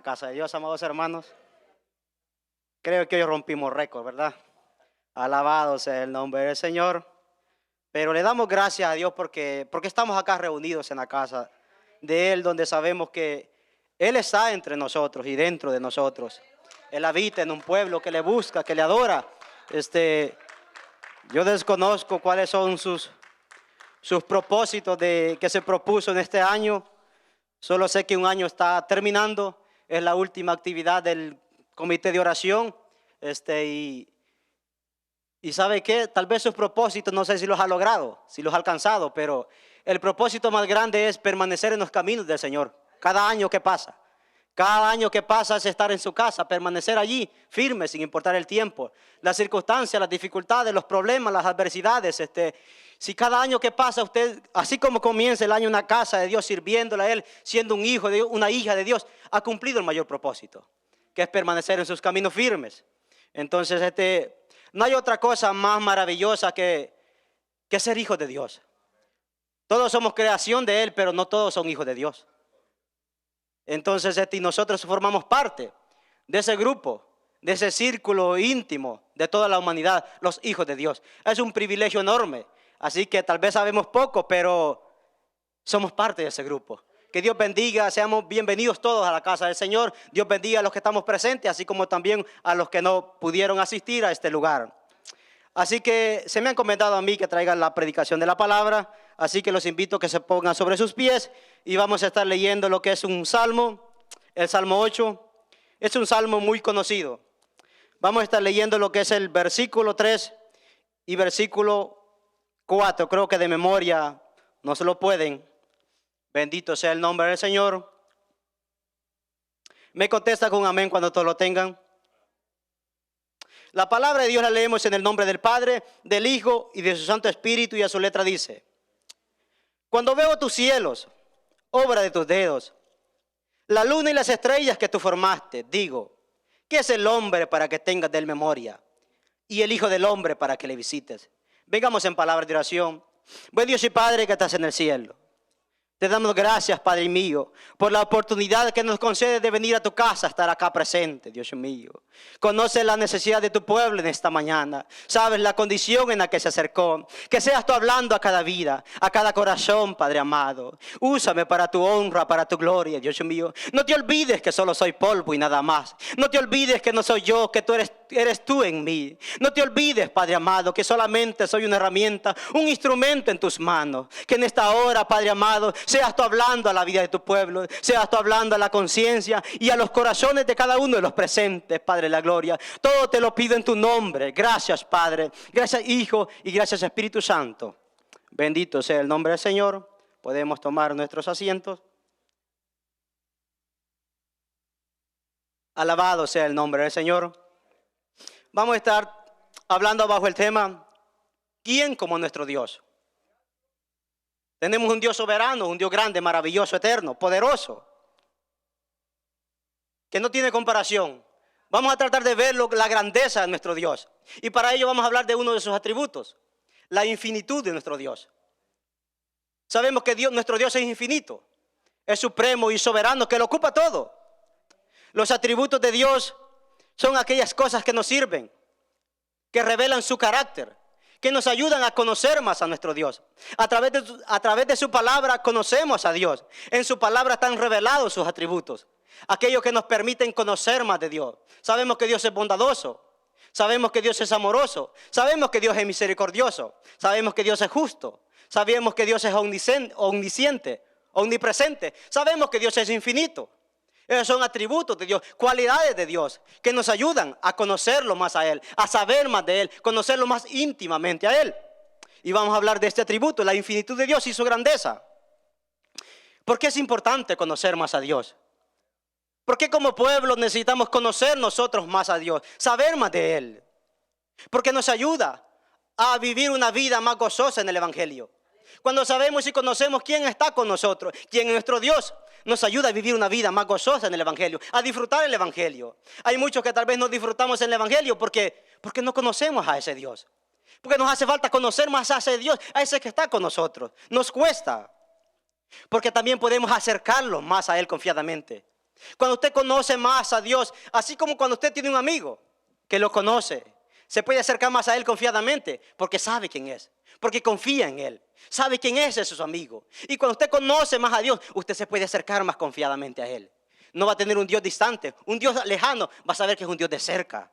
Casa de Dios, amados hermanos. Creo que hoy rompimos récord, ¿verdad? Alabado sea el nombre del Señor. Pero le damos gracias a Dios porque estamos acá reunidos en la casa de Él, donde sabemos que Él está entre nosotros y dentro de nosotros. Él habita en un pueblo que le busca, que le adora. Yo desconozco cuáles son sus propósitos que se propuso en este año. Solo sé que un año está terminando. Es la última actividad del comité de oración. Y ¿sabe qué? Tal vez sus propósitos no sé si los ha logrado, si los ha alcanzado, pero el propósito más grande es permanecer en los caminos del Señor. Cada año que pasa es estar en su casa, permanecer allí firme sin importar el tiempo, las circunstancias, las dificultades, los problemas, las adversidades. Si cada año que pasa usted, así como comienza el año en una casa de Dios, sirviéndole a Él, siendo un hijo de Dios, una hija de Dios, ha cumplido el mayor propósito, que es permanecer en sus caminos firmes. Entonces, no hay otra cosa más maravillosa que ser hijos de Dios. Todos somos creación de Él, pero no todos son hijos de Dios. Entonces, nosotros formamos parte de ese grupo, de ese círculo íntimo de toda la humanidad, los hijos de Dios. Es un privilegio enorme. Así que tal vez sabemos poco, pero somos parte de ese grupo. Que Dios bendiga, seamos bienvenidos todos a la casa del Señor. Dios bendiga a los que estamos presentes, así como también a los que no pudieron asistir a este lugar. Así que se me ha encomendado a mí que traigan la predicación de la palabra. Así que los invito a que se pongan sobre sus pies y vamos a estar leyendo lo que es un salmo, el Salmo 8. Es un salmo muy conocido. Vamos a estar leyendo lo que es el versículo 3 y versículo 4. Creo que de memoria no se lo pueden. Bendito sea el nombre del Señor. Me contesta con amén cuando todos lo tengan. La palabra de Dios la leemos en el nombre del Padre, del Hijo y de su Santo Espíritu, y a su letra dice: cuando veo tus cielos, obra de tus dedos, la luna y las estrellas que tú formaste, digo, ¿qué es el hombre para que tengas de él memoria? Y el Hijo del hombre para que le visites. Vengamos en palabras de oración. Buen Dios y Padre que estás en el cielo, te damos gracias, Padre mío, por la oportunidad que nos concedes de venir a tu casa, estar acá presente, Dios mío. Conoces la necesidad de tu pueblo en esta mañana. Sabes la condición en la que se acercó. Que seas tú hablando a cada vida, a cada corazón, Padre amado. Úsame para tu honra, para tu gloria, Dios mío. No te olvides que solo soy polvo y nada más. No te olvides que no soy yo, que tú eres tú en mí. No te olvides, Padre amado, que solamente soy una herramienta, un instrumento en tus manos. Que en esta hora, Padre amado, seas tú hablando a la vida de tu pueblo, seas tú hablando a la conciencia y a los corazones de cada uno de los presentes, Padre de la gloria. Todo te lo pido en tu nombre. Gracias, Padre. Gracias, Hijo, y gracias, Espíritu Santo. Bendito sea el nombre del Señor. Podemos tomar nuestros asientos. Alabado sea el nombre del Señor. Vamos a estar hablando bajo el tema: ¿quién como nuestro Dios? Tenemos un Dios soberano, un Dios grande, maravilloso, eterno, poderoso, que no tiene comparación. Vamos a tratar de ver la grandeza de nuestro Dios. Y para ello vamos a hablar de uno de sus atributos: la infinitud de nuestro Dios. Sabemos que nuestro Dios es infinito, es supremo y soberano, que lo ocupa todo. Los atributos de Dios son aquellas cosas que nos sirven, que revelan su carácter, que nos ayudan a conocer más a nuestro Dios. A través de su palabra conocemos a Dios. En su palabra están revelados sus atributos, aquellos que nos permiten conocer más de Dios. Sabemos que Dios es bondadoso, sabemos que Dios es amoroso, sabemos que Dios es misericordioso, sabemos que Dios es justo, sabemos que Dios es omnisciente, omnipresente, sabemos que Dios es infinito. Esos son atributos de Dios, cualidades de Dios que nos ayudan a conocerlo más a Él, a saber más de Él, conocerlo más íntimamente a Él. Y vamos a hablar de este atributo, la infinitud de Dios y su grandeza. ¿Por qué es importante conocer más a Dios? ¿Por qué como pueblo necesitamos conocer nosotros más a Dios, saber más de Él? Porque nos ayuda a vivir una vida más gozosa en el Evangelio. Cuando sabemos y conocemos quién está con nosotros, quién es nuestro Dios, nos ayuda a vivir una vida más gozosa en el Evangelio, a disfrutar el Evangelio. Hay muchos que tal vez no disfrutamos en el Evangelio porque no conocemos a ese Dios. Porque nos hace falta conocer más a ese Dios, a ese que está con nosotros. Nos cuesta. Porque también podemos acercarlo más a Él confiadamente. Cuando usted conoce más a Dios, así como cuando usted tiene un amigo que lo conoce, se puede acercar más a Él confiadamente porque sabe quién es, porque confía en Él, sabe quién es su amigo. Y cuando usted conoce más a Dios, usted se puede acercar más confiadamente a Él. No va a tener un Dios distante, un Dios lejano, va a saber que es un Dios de cerca.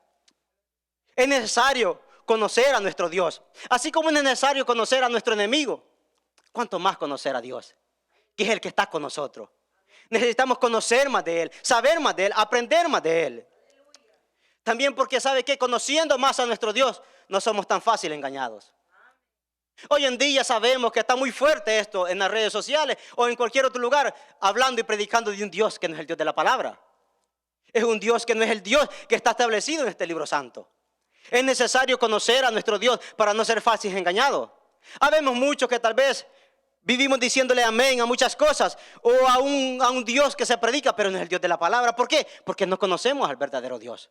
Es necesario conocer a nuestro Dios, así como es necesario conocer a nuestro enemigo. ¿Cuánto más conocer a Dios, que es el que está con nosotros? Necesitamos conocer más de Él, saber más de Él, aprender más de Él. También porque sabe que conociendo más a nuestro Dios, no somos tan fácil engañados. Hoy en día sabemos que está muy fuerte esto en las redes sociales o en cualquier otro lugar, hablando y predicando de un Dios que no es el Dios de la palabra. Es un Dios que no es el Dios que está establecido en este libro santo. Es necesario conocer a nuestro Dios para no ser fácil engañados. Habemos muchos que tal vez vivimos diciéndole amén a muchas cosas o a un Dios que se predica, pero no es el Dios de la palabra. ¿Por qué? Porque no conocemos al verdadero Dios.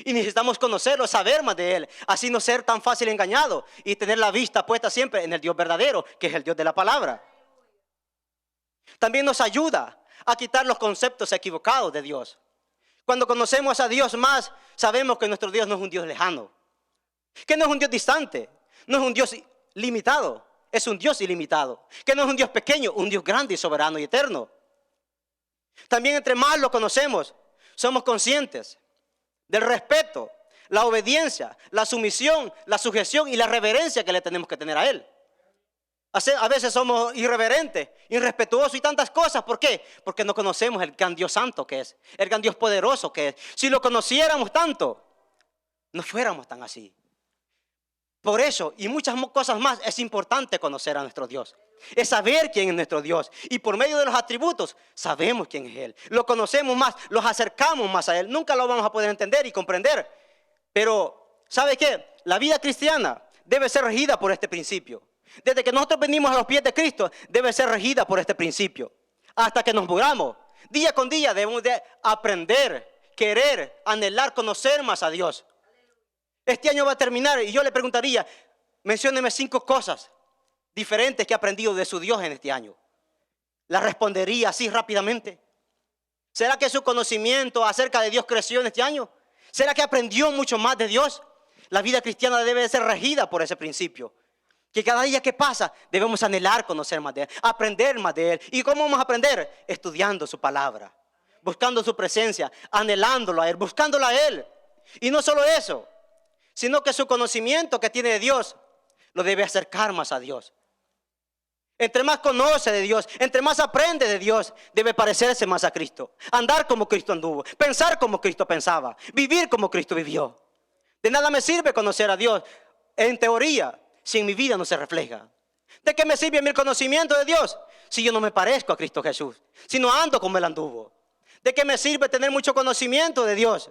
Y necesitamos conocerlo, saber más de Él, así no ser tan fácil engañado y tener la vista puesta siempre en el Dios verdadero, que es el Dios de la palabra. También nos ayuda a quitar los conceptos equivocados de Dios. Cuando conocemos a Dios más, sabemos que nuestro Dios no es un Dios lejano, que no es un Dios distante, no es un Dios limitado, es un Dios ilimitado, que no es un Dios pequeño, un Dios grande y soberano y eterno. También entre más lo conocemos, somos conscientes del respeto, la obediencia, la sumisión, la sujeción y la reverencia que le tenemos que tener a Él. A veces somos irreverentes, irrespetuosos y tantas cosas. ¿Por qué? Porque no conocemos el gran Dios santo que es, el gran Dios poderoso que es. Si lo conociéramos tanto, no fuéramos tan así. Por eso y muchas cosas más es importante conocer a nuestro Dios. Es saber quién es nuestro Dios. Y por medio de los atributos sabemos quién es Él. Lo conocemos más, los acercamos más a Él. Nunca lo vamos a poder entender y comprender. Pero, ¿sabe qué? La vida cristiana debe ser regida por este principio. Desde que nosotros venimos a los pies de Cristo, debe ser regida por este principio. Hasta que nos muramos. Día con día debemos de aprender, querer, anhelar, conocer más a Dios. Este año va a terminar y yo le preguntaría, mencióneme 5 cosas diferentes que ha aprendido de su Dios en este año. La respondería así rápidamente. ¿Será que su conocimiento acerca de Dios creció en este año? ¿Será que aprendió mucho más de Dios? La vida cristiana debe de ser regida por ese principio. Que cada día que pasa debemos anhelar conocer más de Él, aprender más de Él. ¿Y cómo vamos a aprender? Estudiando su palabra, buscando su presencia, anhelándolo a Él, buscándolo a Él. Y no solo eso, sino que su conocimiento que tiene de Dios lo debe acercar más a Dios. Entre más conoce de Dios, entre más aprende de Dios, debe parecerse más a Cristo. Andar como Cristo anduvo, pensar como Cristo pensaba, vivir como Cristo vivió. De nada me sirve conocer a Dios en teoría si en mi vida no se refleja. ¿De qué me sirve mi conocimiento de Dios si yo no me parezco a Cristo Jesús? Si no ando como Él anduvo. ¿De qué me sirve tener mucho conocimiento de Dios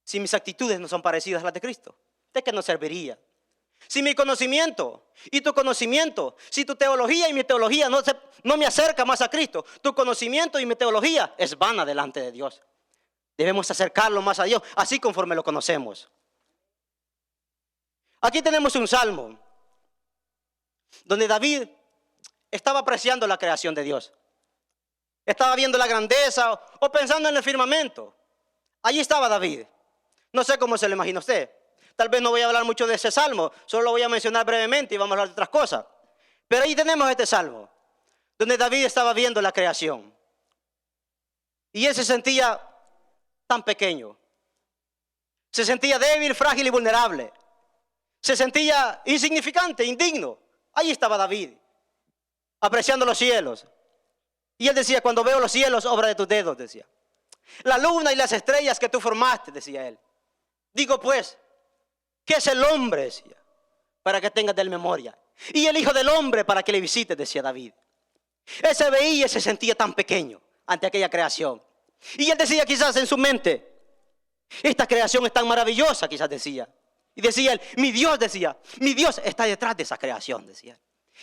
si mis actitudes no son parecidas a las de Cristo? ¿De qué nos serviría? Si mi conocimiento y tu conocimiento, si tu teología y mi teología no me acerca más a Cristo, tu conocimiento y mi teología es vana delante de Dios. Debemos acercarlo más a Dios, así conforme lo conocemos. Aquí tenemos un salmo donde David estaba apreciando la creación de Dios. Estaba viendo la grandeza o pensando en el firmamento. Allí estaba David. No sé cómo se lo imagina usted. Tal vez no voy a hablar mucho de ese salmo, solo lo voy a mencionar brevemente y vamos a hablar de otras cosas. Pero ahí tenemos este salmo, donde David estaba viendo la creación. Y él se sentía tan pequeño. Se sentía débil, frágil y vulnerable. Se sentía insignificante, indigno. Ahí estaba David, apreciando los cielos. Y él decía, cuando veo los cielos, obra de tus dedos, decía. La luna y las estrellas que tú formaste, decía él. Digo pues, ¿qué es el hombre? Decía, para que tengas de él memoria. Y el hijo del hombre para que le visites, decía David. Él se veía y se sentía tan pequeño ante aquella creación. Y él decía quizás en su mente, esta creación es tan maravillosa, quizás decía. Y decía él, mi Dios, decía, mi Dios está detrás de esa creación, decía.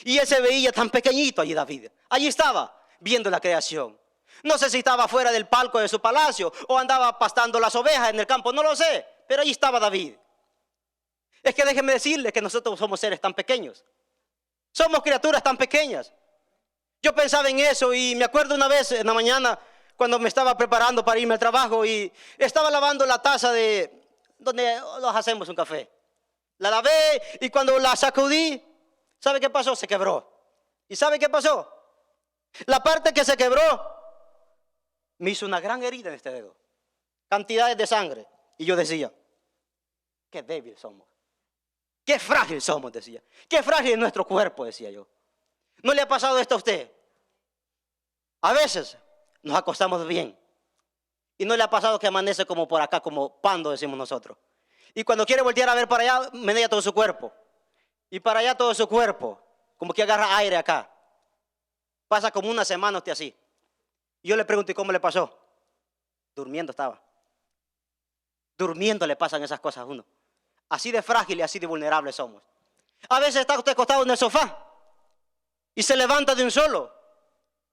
Y él se veía tan pequeñito allí David. Allí estaba viendo la creación. No sé si estaba fuera del palco de su palacio o andaba pastando las ovejas en el campo, no lo sé. Pero allí estaba David. Es que déjenme decirles que nosotros somos seres tan pequeños. Somos criaturas tan pequeñas. Yo pensaba en eso y me acuerdo una vez en la mañana cuando me estaba preparando para irme al trabajo y estaba lavando la taza de donde nos hacemos un café. La lavé y cuando la sacudí, ¿sabe qué pasó? Se quebró. ¿Y sabe qué pasó? La parte que se quebró me hizo una gran herida en este dedo. Cantidades de sangre. Y yo decía, qué débil somos. Qué frágil somos, decía. Qué frágil es nuestro cuerpo, decía yo. ¿No le ha pasado esto a usted? A veces nos acostamos bien. Y no le ha pasado que amanece como por acá, como pando, decimos nosotros. Y cuando quiere voltear a ver para allá, menea todo su cuerpo. Y para allá todo su cuerpo, como que agarra aire acá. Pasa como una semana usted así. Y yo le pregunto, ¿y cómo le pasó? Durmiendo estaba. Durmiendo le pasan esas cosas a uno. Así de frágil y así de vulnerable somos. A veces está usted acostado en el sofá y se levanta de un solo.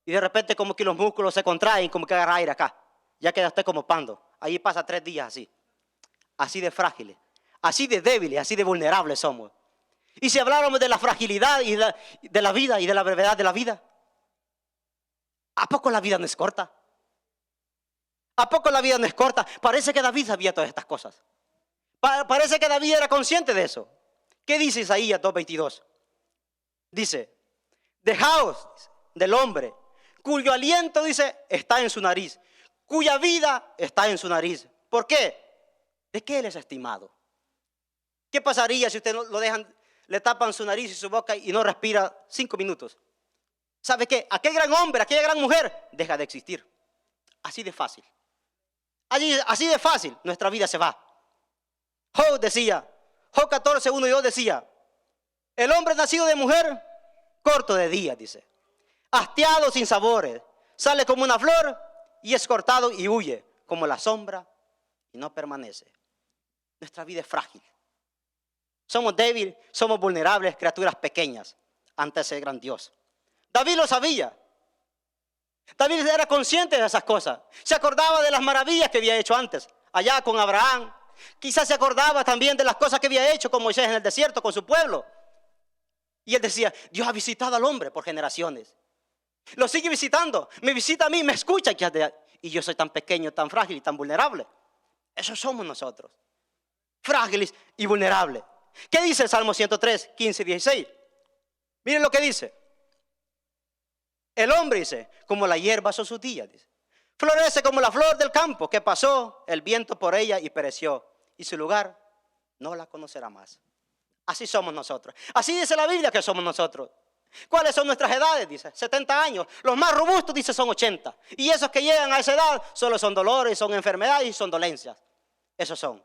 Y de repente como que los músculos se contraen, como que agarra aire acá. Ya queda usted como pando. Ahí pasa 3 días así. Así de frágiles, así de débiles, así de vulnerables somos. Y si habláramos de la fragilidad y de la vida y de la brevedad de la vida, ¿a poco la vida no es corta? ¿A poco la vida no es corta? Parece que David sabía todas estas cosas. Parece que David era consciente de eso. ¿Qué dice Isaías 2:22? Dice, dejaos del hombre, cuyo aliento, dice, está en su nariz, cuya vida está en su nariz. ¿Por qué? ¿De qué él es estimado? ¿Qué pasaría si usted lo dejan, le tapan su nariz y su boca y no respira 5 minutos? ¿Sabe qué? Aquel gran hombre, aquella gran mujer deja de existir. Así de fácil. Así de fácil nuestra vida se va. Job decía, Job 14, 1 y 2 decía, el hombre nacido de mujer, corto de días, dice, hastiado sin sabores, sale como una flor y es cortado y huye como la sombra y no permanece. Nuestra vida es frágil. Somos débiles, somos vulnerables, criaturas pequeñas ante ese gran Dios. David lo sabía. David era consciente de esas cosas. Se acordaba de las maravillas que había hecho antes, allá con Abraham. Quizás se acordaba también de las cosas que había hecho con Moisés en el desierto, con su pueblo. Y él decía, Dios ha visitado al hombre por generaciones. Lo sigue visitando, me visita a mí, me escucha. Y yo soy tan pequeño, tan frágil y tan vulnerable. Eso somos nosotros, frágiles y vulnerables. ¿Qué dice el Salmo 103, 15 y 16? Miren lo que dice. El hombre, dice, como la hierba son sus días, dice. Florece como la flor del campo, que pasó el viento por ella y pereció. Y su lugar no la conocerá más. Así somos nosotros. Así dice la Biblia que somos nosotros. ¿Cuáles son nuestras edades? Dice, 70 años. Los más robustos, dice, son 80. Y esos que llegan a esa edad solo son dolores, son enfermedades y son dolencias. Esos son.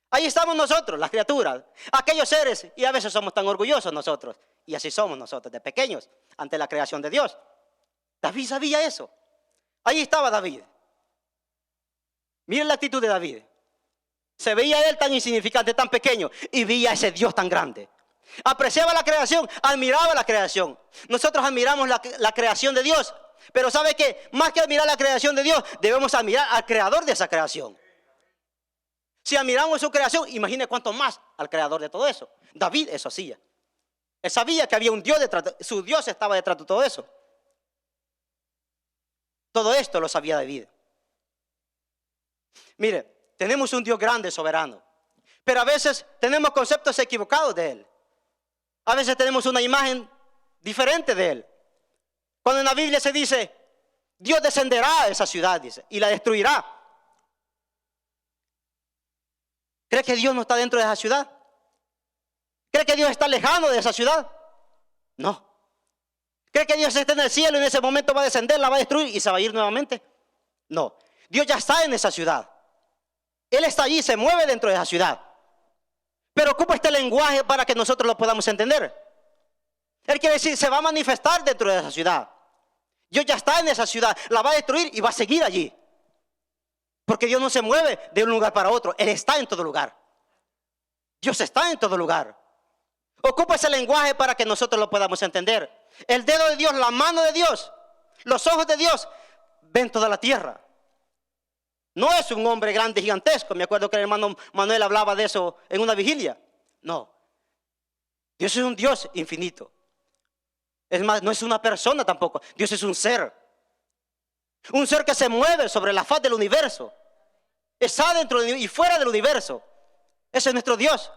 Ahí estamos nosotros, las criaturas, aquellos seres, y a veces somos tan orgullosos nosotros. Y así somos nosotros, de pequeños, ante la creación de Dios. David sabía eso. Ahí estaba David. Miren la actitud de David. Se veía él tan insignificante, tan pequeño, y veía a ese Dios tan grande. Apreciaba la creación, admiraba la creación. Nosotros admiramos la creación de Dios. Pero ¿sabe qué? Más que admirar la creación de Dios, debemos admirar al creador de esa creación. Si admiramos su creación, imagine cuánto más al creador de todo eso. David eso hacía. Él sabía que había un Dios detrás, su Dios estaba detrás de todo eso. Todo esto lo sabía David. Mire, tenemos un Dios grande, soberano. Pero a veces tenemos conceptos equivocados de Él. A veces tenemos una imagen diferente de Él. Cuando en la Biblia se dice, Dios descenderá a esa ciudad, dice, y la destruirá. ¿Cree que Dios no está dentro de esa ciudad? ¿Cree que Dios está lejano de esa ciudad? No. ¿Cree que Dios está en el cielo y en ese momento va a descender, la va a destruir y se va a ir nuevamente? No. Dios ya está en esa ciudad. Él está allí, se mueve dentro de esa ciudad. Pero ocupa este lenguaje para que nosotros lo podamos entender. Él quiere decir, se va a manifestar dentro de esa ciudad. Dios ya está en esa ciudad, la va a destruir y va a seguir allí. Porque Dios no se mueve de un lugar para otro, Él está en todo lugar. Dios está en todo lugar. Ocupa ese lenguaje para que nosotros lo podamos entender. El dedo de Dios, la mano de Dios, los ojos de Dios ven toda la tierra. No es un hombre grande, gigantesco. Me acuerdo que el hermano Manuel hablaba de eso en una vigilia. No. Dios es un Dios infinito. Es más, no es una persona tampoco. Dios es un ser. Un ser que se mueve sobre la faz del universo. Está dentro y fuera del universo. Ese es nuestro Dios.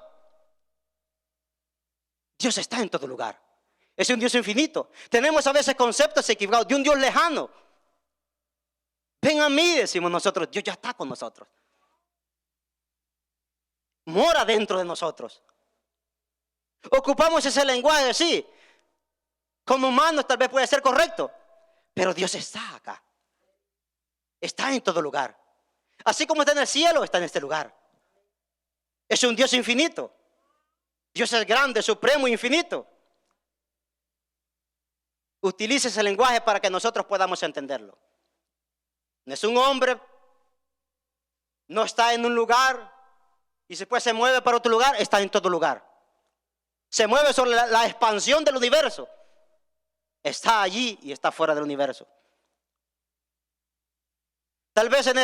Dios está en todo lugar. Es un Dios infinito. Tenemos a veces conceptos equivocados de un Dios lejano. Ven a mí, decimos nosotros. Dios ya está con nosotros. Mora dentro de nosotros. Ocupamos ese lenguaje, sí. Como humanos tal vez puede ser correcto. Pero Dios está acá. Está en todo lugar. Así como está en el cielo, está en este lugar. Es un Dios infinito. Dios es grande, supremo, infinito. Utilice ese lenguaje para que nosotros podamos entenderlo. No es un hombre, no está en un lugar y después se mueve para otro lugar, está en todo lugar. Se mueve sobre la expansión del universo. Está allí y está fuera del universo. Tal vez en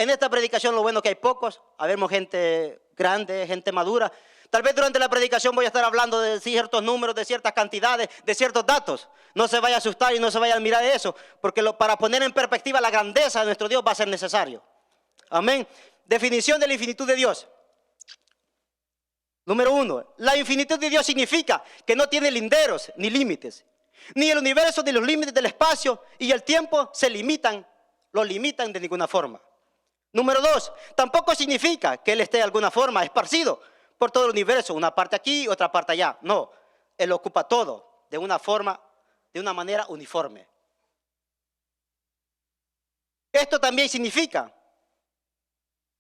esta predicación lo bueno que hay pocos, habemos gente grande, gente madura. Tal vez durante la predicación voy a estar hablando de ciertos números, de ciertas cantidades, de ciertos datos. No se vaya a asustar y no se vaya a mirar eso, porque para poner en perspectiva la grandeza de nuestro Dios va a ser necesario. Amén. Definición de la infinitud de Dios. Número 1, la infinitud de Dios significa que no tiene linderos ni límites. Ni el universo ni los límites del espacio y el tiempo lo limitan de ninguna forma. Número 2, tampoco significa que Él esté de alguna forma esparcido por todo el universo, una parte aquí, otra parte allá. No, Él ocupa todo de una manera uniforme. Esto también significa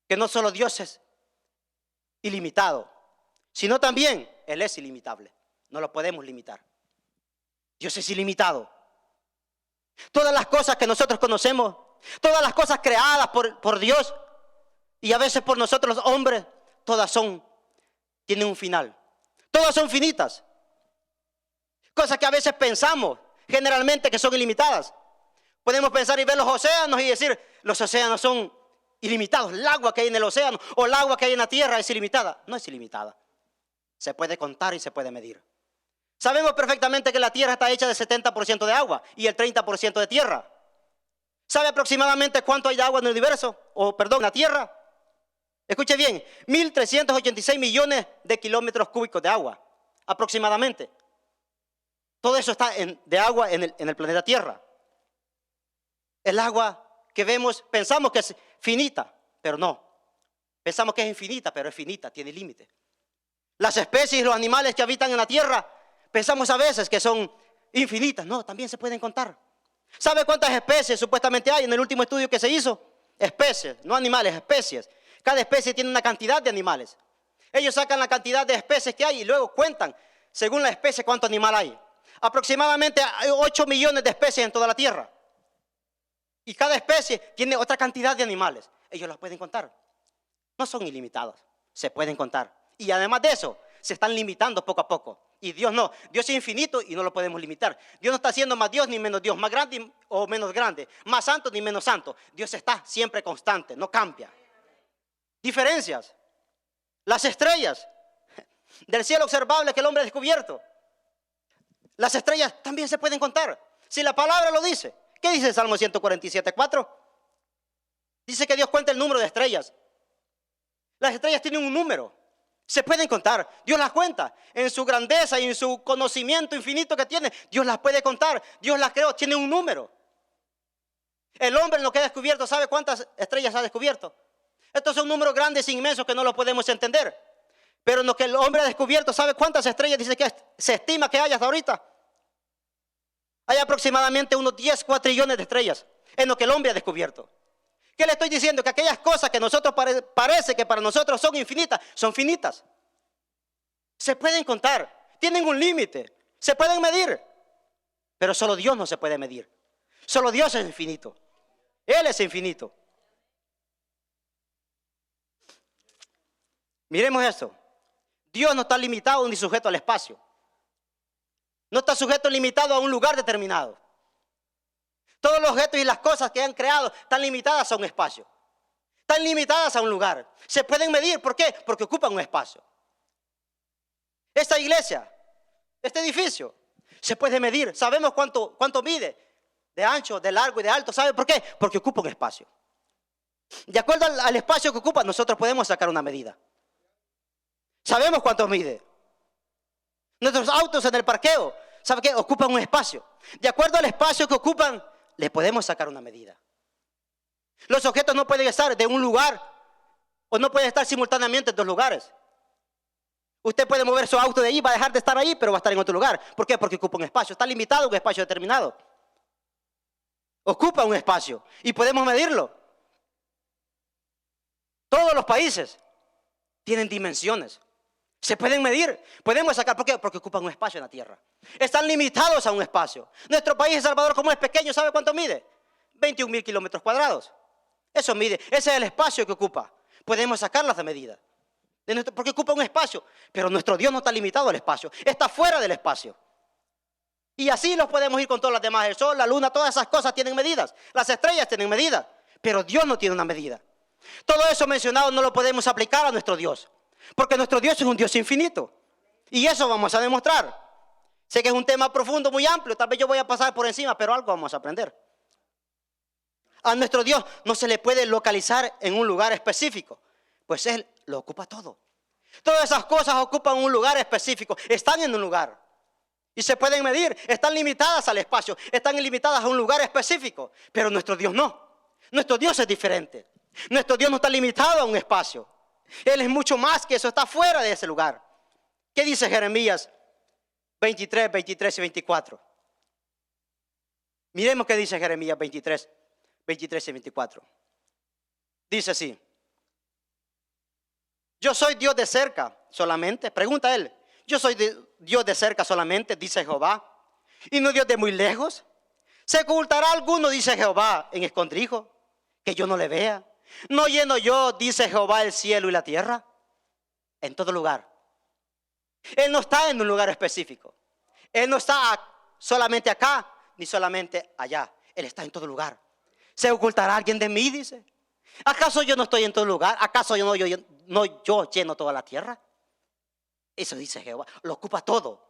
que no solo Dios es ilimitado, sino también Él es ilimitable. No lo podemos limitar. Dios es ilimitado. Todas las cosas que nosotros conocemos, todas las cosas creadas por Dios y a veces por nosotros los hombres, todas tienen un final. Todas son finitas. Cosas que a veces pensamos generalmente que son ilimitadas. Podemos pensar y ver los océanos y decir, los océanos son ilimitados. El agua que hay en el océano o el agua que hay en la tierra es ilimitada. No es ilimitada. Se puede contar y se puede medir. Sabemos perfectamente que la tierra está hecha de 70% de agua y el 30% de tierra. ¿Sabe aproximadamente cuánto hay de agua en el universo? En la tierra. Escuche bien, 1.386 millones de kilómetros cúbicos de agua, aproximadamente. Todo eso está de agua en el planeta Tierra. El agua que vemos, pensamos que es finita, pero no. Pensamos que es infinita, pero es finita, tiene límite. Las especies y los animales que habitan en la Tierra, pensamos a veces que son infinitas. No, también se pueden contar. ¿Sabe cuántas especies supuestamente hay en el último estudio que se hizo? Especies, no animales, especies. Cada especie tiene una cantidad de animales. Ellos sacan la cantidad de especies que hay y luego cuentan, según la especie, cuánto animal hay. Aproximadamente hay 8 millones de especies en toda la Tierra. Y cada especie tiene otra cantidad de animales. Ellos las pueden contar. No son ilimitados, se pueden contar. Y además de eso, se están limitando poco a poco. Y Dios no. Dios es infinito y no lo podemos limitar. Dios no está siendo más Dios ni menos Dios, más grande o menos grande, más santo ni menos santo. Dios está siempre constante, no cambia. Diferencias. Las estrellas del cielo observable que el hombre ha descubierto. Las estrellas también se pueden contar. Si la palabra lo dice. ¿Qué dice el Salmo 147:4? Dice que Dios cuenta el número de estrellas. Las estrellas tienen un número. Se pueden contar. Dios las cuenta. En su grandeza y en su conocimiento infinito que tiene, Dios las puede contar. Dios las creó. Tiene un número. El hombre en lo que ha descubierto, ¿sabe cuántas estrellas ha descubierto? Estos son números grandes e inmensos que no los podemos entender. Pero en lo que el hombre ha descubierto, ¿sabe cuántas estrellas dice que se estima que hay hasta ahorita? Hay aproximadamente unos 10 cuatrillones de estrellas en lo que el hombre ha descubierto. ¿Qué le estoy diciendo? Que aquellas cosas que nosotros parece que para nosotros son infinitas, son finitas. Se pueden contar, tienen un límite, se pueden medir. Pero solo Dios no se puede medir. Solo Dios es infinito. Él es infinito. Miremos esto. Dios no está limitado ni sujeto al espacio. No está sujeto limitado a un lugar determinado. Todos los objetos y las cosas que han creado están limitadas a un espacio. Están limitadas a un lugar. Se pueden medir. ¿Por qué? Porque ocupan un espacio. Esta iglesia, este edificio, se puede medir. Sabemos cuánto mide. de ancho, de largo y de alto. ¿Sabe por qué? Porque ocupa un espacio. De acuerdo al espacio que ocupa, nosotros podemos sacar una medida. Sabemos cuánto mide. Nuestros autos en el parqueo, ¿sabe qué? Ocupan un espacio. De acuerdo al espacio que ocupan, le podemos sacar una medida. Los objetos no pueden estar de un lugar o no pueden estar simultáneamente en dos lugares. Usted puede mover su auto de ahí, va a dejar de estar ahí, pero va a estar en otro lugar. ¿Por qué? Porque ocupa un espacio. Está limitado a un espacio determinado. Ocupa un espacio y podemos medirlo. Todos los países tienen dimensiones. Se pueden medir, podemos sacar. ¿Por qué? Porque ocupan un espacio en la tierra. Están limitados a un espacio. Nuestro país, El Salvador, como es pequeño, ¿sabe cuánto mide? 21,000 kilómetros cuadrados. Eso mide, ese es el espacio que ocupa. Podemos sacarlas de medida. Porque ocupa un espacio. Pero nuestro Dios no está limitado al espacio, está fuera del espacio. Y así los podemos ir con todas las demás. El sol, la luna, todas esas cosas tienen medidas. Las estrellas tienen medidas. Pero Dios no tiene una medida. Todo eso mencionado no lo podemos aplicar a nuestro Dios. Porque nuestro Dios es un Dios infinito. Y eso vamos a demostrar. Sé que es un tema profundo, muy amplio. Tal vez yo voy a pasar por encima, pero algo vamos a aprender. A nuestro Dios no se le puede localizar en un lugar específico. Pues Él lo ocupa todo. Todas esas cosas ocupan un lugar específico. Están en un lugar. Y se pueden medir. Están limitadas al espacio. Están limitadas a un lugar específico. Pero nuestro Dios no. Nuestro Dios es diferente. Nuestro Dios no está limitado a un espacio. Él es mucho más que eso, está fuera de ese lugar. ¿Qué dice Jeremías 23, 23 y 24? Miremos qué dice Jeremías 23, 23 y 24. Dice así: yo soy Dios de cerca solamente. Pregunta él: yo soy Dios de cerca solamente, dice Jehová, y no Dios de muy lejos. ¿Se ocultará alguno, dice Jehová, en escondrijo, que yo no le vea? ¿No lleno yo, dice Jehová, el cielo y la tierra? En todo lugar. Él no está en un lugar específico. Él no está solamente acá, ni solamente allá. Él está en todo lugar. ¿Se ocultará alguien de mí, dice? ¿Acaso yo no estoy en todo lugar? ¿Acaso yo lleno toda la tierra? Eso dice Jehová. Lo ocupa todo.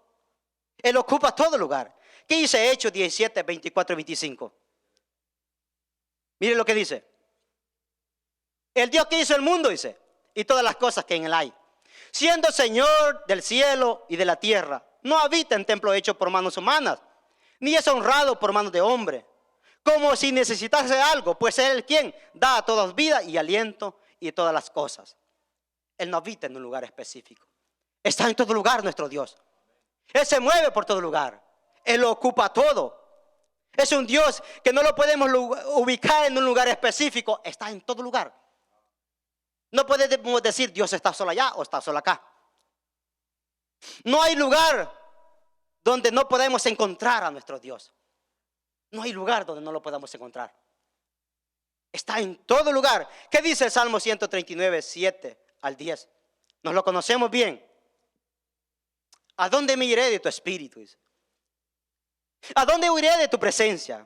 Él ocupa todo lugar. ¿Qué dice Hechos 17, 24 y 25? Mire lo que dice. El Dios que hizo el mundo, dice, y todas las cosas que en él hay, siendo Señor del cielo y de la tierra, no habita en templo hecho por manos humanas, ni es honrado por manos de hombre, como si necesitase algo, pues es Él quien da a todos vida y aliento y todas las cosas. Él no habita en un lugar específico. Está en todo lugar nuestro Dios. Él se mueve por todo lugar. Él lo ocupa todo. Es un Dios que no lo podemos ubicar en un lugar específico. Está en todo lugar. No podemos decir Dios está solo allá o está solo acá. No hay lugar donde no podemos encontrar a nuestro Dios. No hay lugar donde no lo podamos encontrar. Está en todo lugar. ¿Qué dice el Salmo 139, 7 al 10? Nos lo conocemos bien. ¿A dónde me iré de tu espíritu? Dice. ¿A dónde huiré de tu presencia?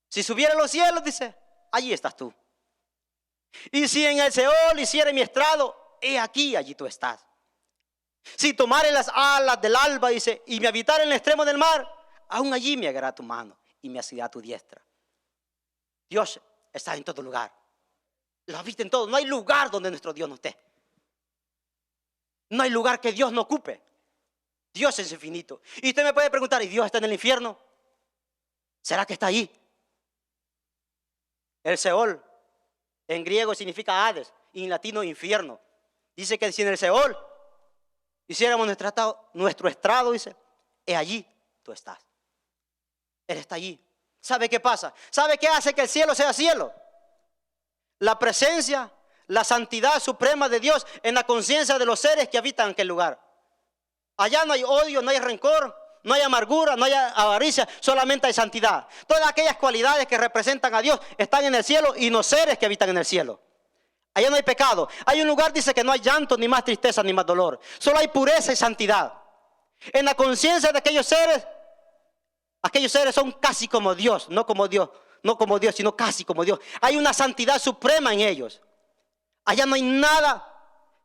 Si subiera a los cielos, dice, allí estás tú. Y si en el Seol hiciere mi estrado, he aquí, allí tú estás. Si tomare las alas del alba, dice, y me habitare en el extremo del mar, aún allí me agarrará tu mano y me asirá tu diestra. Dios está en todo lugar. Lo habita en todo. No hay lugar donde nuestro Dios no esté. No hay lugar que Dios no ocupe. Dios es infinito. Y usted me puede preguntar, ¿y Dios está en el infierno? ¿Será que está allí? El Seol en griego significa Hades y en latino infierno. Dice que si en el Seol hiciéramos nuestro estrado, dice, es allí tú estás. Él está allí. ¿Sabe qué pasa? ¿Sabe qué hace que el cielo sea cielo? La presencia, la santidad suprema de Dios en la conciencia de los seres que habitan en aquel lugar. Allá no hay odio, no hay rencor, no hay amargura, no hay avaricia, solamente hay santidad. Todas aquellas cualidades que representan a Dios están en el cielo y los seres que habitan en el cielo. Allá no hay pecado. Hay un lugar, dice, que no hay llanto, ni más tristeza, ni más dolor. Solo hay pureza y santidad. En la conciencia de aquellos seres son casi como Dios, no como Dios, sino casi como Dios. Hay una santidad suprema en ellos. Allá no hay nada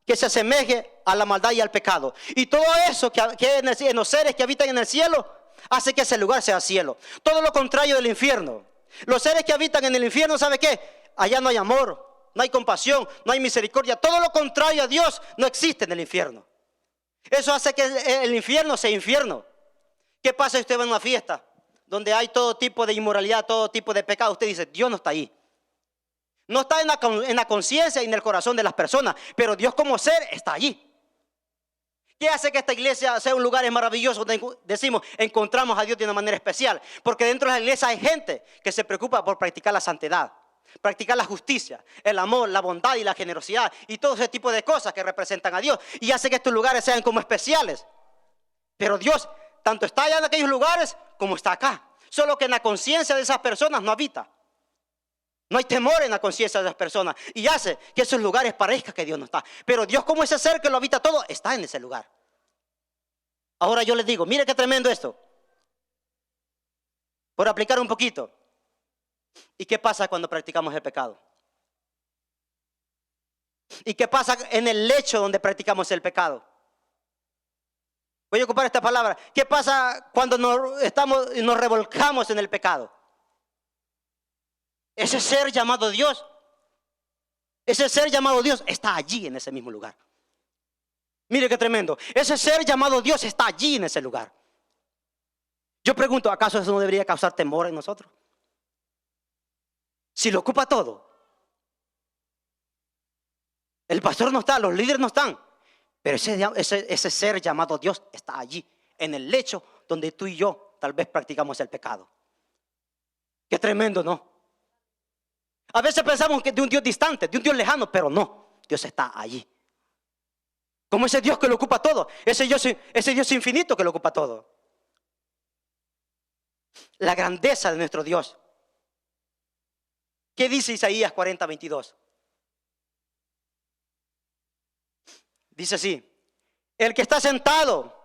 que se asemeje a la maldad y al pecado. Y todo eso que en los seres que habitan en el cielo, hace que ese lugar sea cielo. Todo lo contrario del infierno. Los seres que habitan en el infierno, ¿sabe qué? Allá no hay amor, no hay compasión, no hay misericordia. Todo lo contrario a Dios no existe en el infierno. Eso hace que el infierno sea infierno. ¿Qué pasa si usted va a una fiesta donde hay todo tipo de inmoralidad, todo tipo de pecado? Usted dice, Dios no está ahí. No está en la conciencia y en el corazón de las personas, pero Dios como ser está allí. ¿Qué hace que esta iglesia sea un lugar maravilloso donde decimos, encontramos a Dios de una manera especial? Porque dentro de la iglesia hay gente que se preocupa por practicar la santidad, practicar la justicia, el amor, la bondad y la generosidad y todo ese tipo de cosas que representan a Dios y hace que estos lugares sean como especiales. Pero Dios tanto está allá en aquellos lugares como está acá, solo que en la conciencia de esas personas no habita. No hay temor en la conciencia de las personas y hace que esos lugares parezca que Dios no está. Pero Dios, como ese ser que lo habita todo, está en ese lugar. Ahora yo les digo, mire qué tremendo esto. Por aplicar un poquito. ¿Y qué pasa cuando practicamos el pecado? ¿Y qué pasa en el lecho donde practicamos el pecado? Voy a ocupar esta palabra. ¿Qué pasa cuando nos revolcamos en el pecado? Ese ser llamado Dios, está allí en ese mismo lugar. Mire qué tremendo. Ese ser llamado Dios está allí en ese lugar. Yo pregunto, ¿acaso eso no debería causar temor en nosotros? Si lo ocupa todo. El pastor no está, los líderes no están. Pero ese ser llamado Dios está allí, en el lecho donde tú y yo tal vez practicamos el pecado. Qué tremendo, ¿no? A veces pensamos que de un Dios distante, de un Dios lejano, pero no, Dios está allí. Como ese Dios que lo ocupa todo, ese Dios infinito que lo ocupa todo. La grandeza de nuestro Dios. ¿Qué dice Isaías 40:22? Dice así: el que está sentado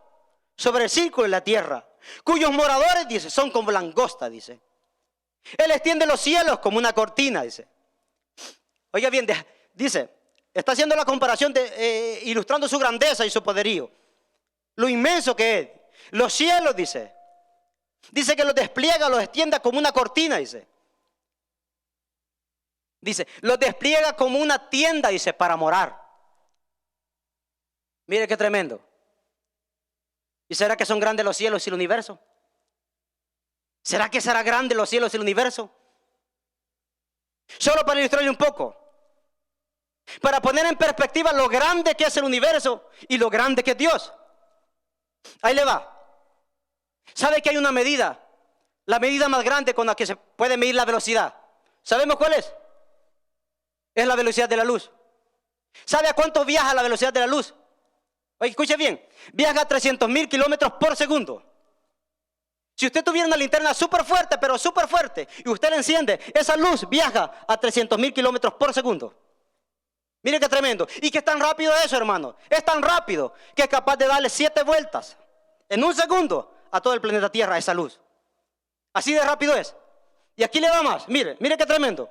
sobre el círculo de la tierra, cuyos moradores, dice, son como langosta, dice. Él extiende los cielos como una cortina, dice. Oiga bien, dice, está haciendo la comparación ilustrando su grandeza y su poderío. Lo inmenso que es. Los cielos, dice. Dice que los despliega, los extiende como una cortina, dice. Dice, los despliega como una tienda, dice, para morar. Mire qué tremendo. ¿Y será que son grandes los cielos y el universo? ¿Será que será grande los cielos y el universo? Solo para ilustrarle un poco. Para poner en perspectiva lo grande que es el universo y lo grande que es Dios. Ahí le va. ¿Sabe que hay una medida? La medida más grande con la que se puede medir la velocidad. ¿Sabemos cuál es? Es la velocidad de la luz. ¿Sabe a cuánto viaja la velocidad de la luz? Oye, escuche bien. Viaja a 300,000 kilómetros por segundo. Si usted tuviera una linterna súper fuerte, pero súper fuerte, y usted la enciende, esa luz viaja a 300,000 kilómetros por segundo. Mire qué tremendo. ¿Y qué es tan rápido eso, hermano? Es tan rápido que es capaz de darle 7 vueltas en un segundo a todo el planeta Tierra esa luz. Así de rápido es. Y aquí le va más. Mire qué tremendo.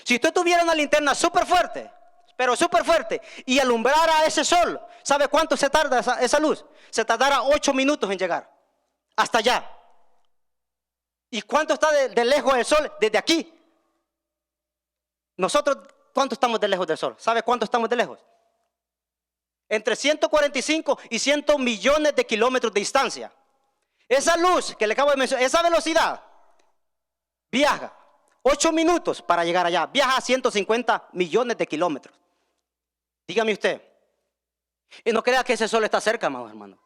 Si usted tuviera una linterna súper fuerte, pero súper fuerte, y alumbrara ese sol, ¿sabe cuánto se tarda esa luz? Se tardará 8 minutos en llegar. Hasta allá. ¿Y cuánto está de lejos del sol? Desde aquí. Nosotros, ¿cuánto estamos de lejos del sol? ¿Sabe cuánto estamos de lejos? Entre 145 y 100 millones de kilómetros de distancia. Esa luz que le acabo de mencionar, esa velocidad, viaja 8 minutos para llegar allá. Viaja a 150 millones de kilómetros. Dígame usted. Y no crea que ese sol está cerca, amados hermanos.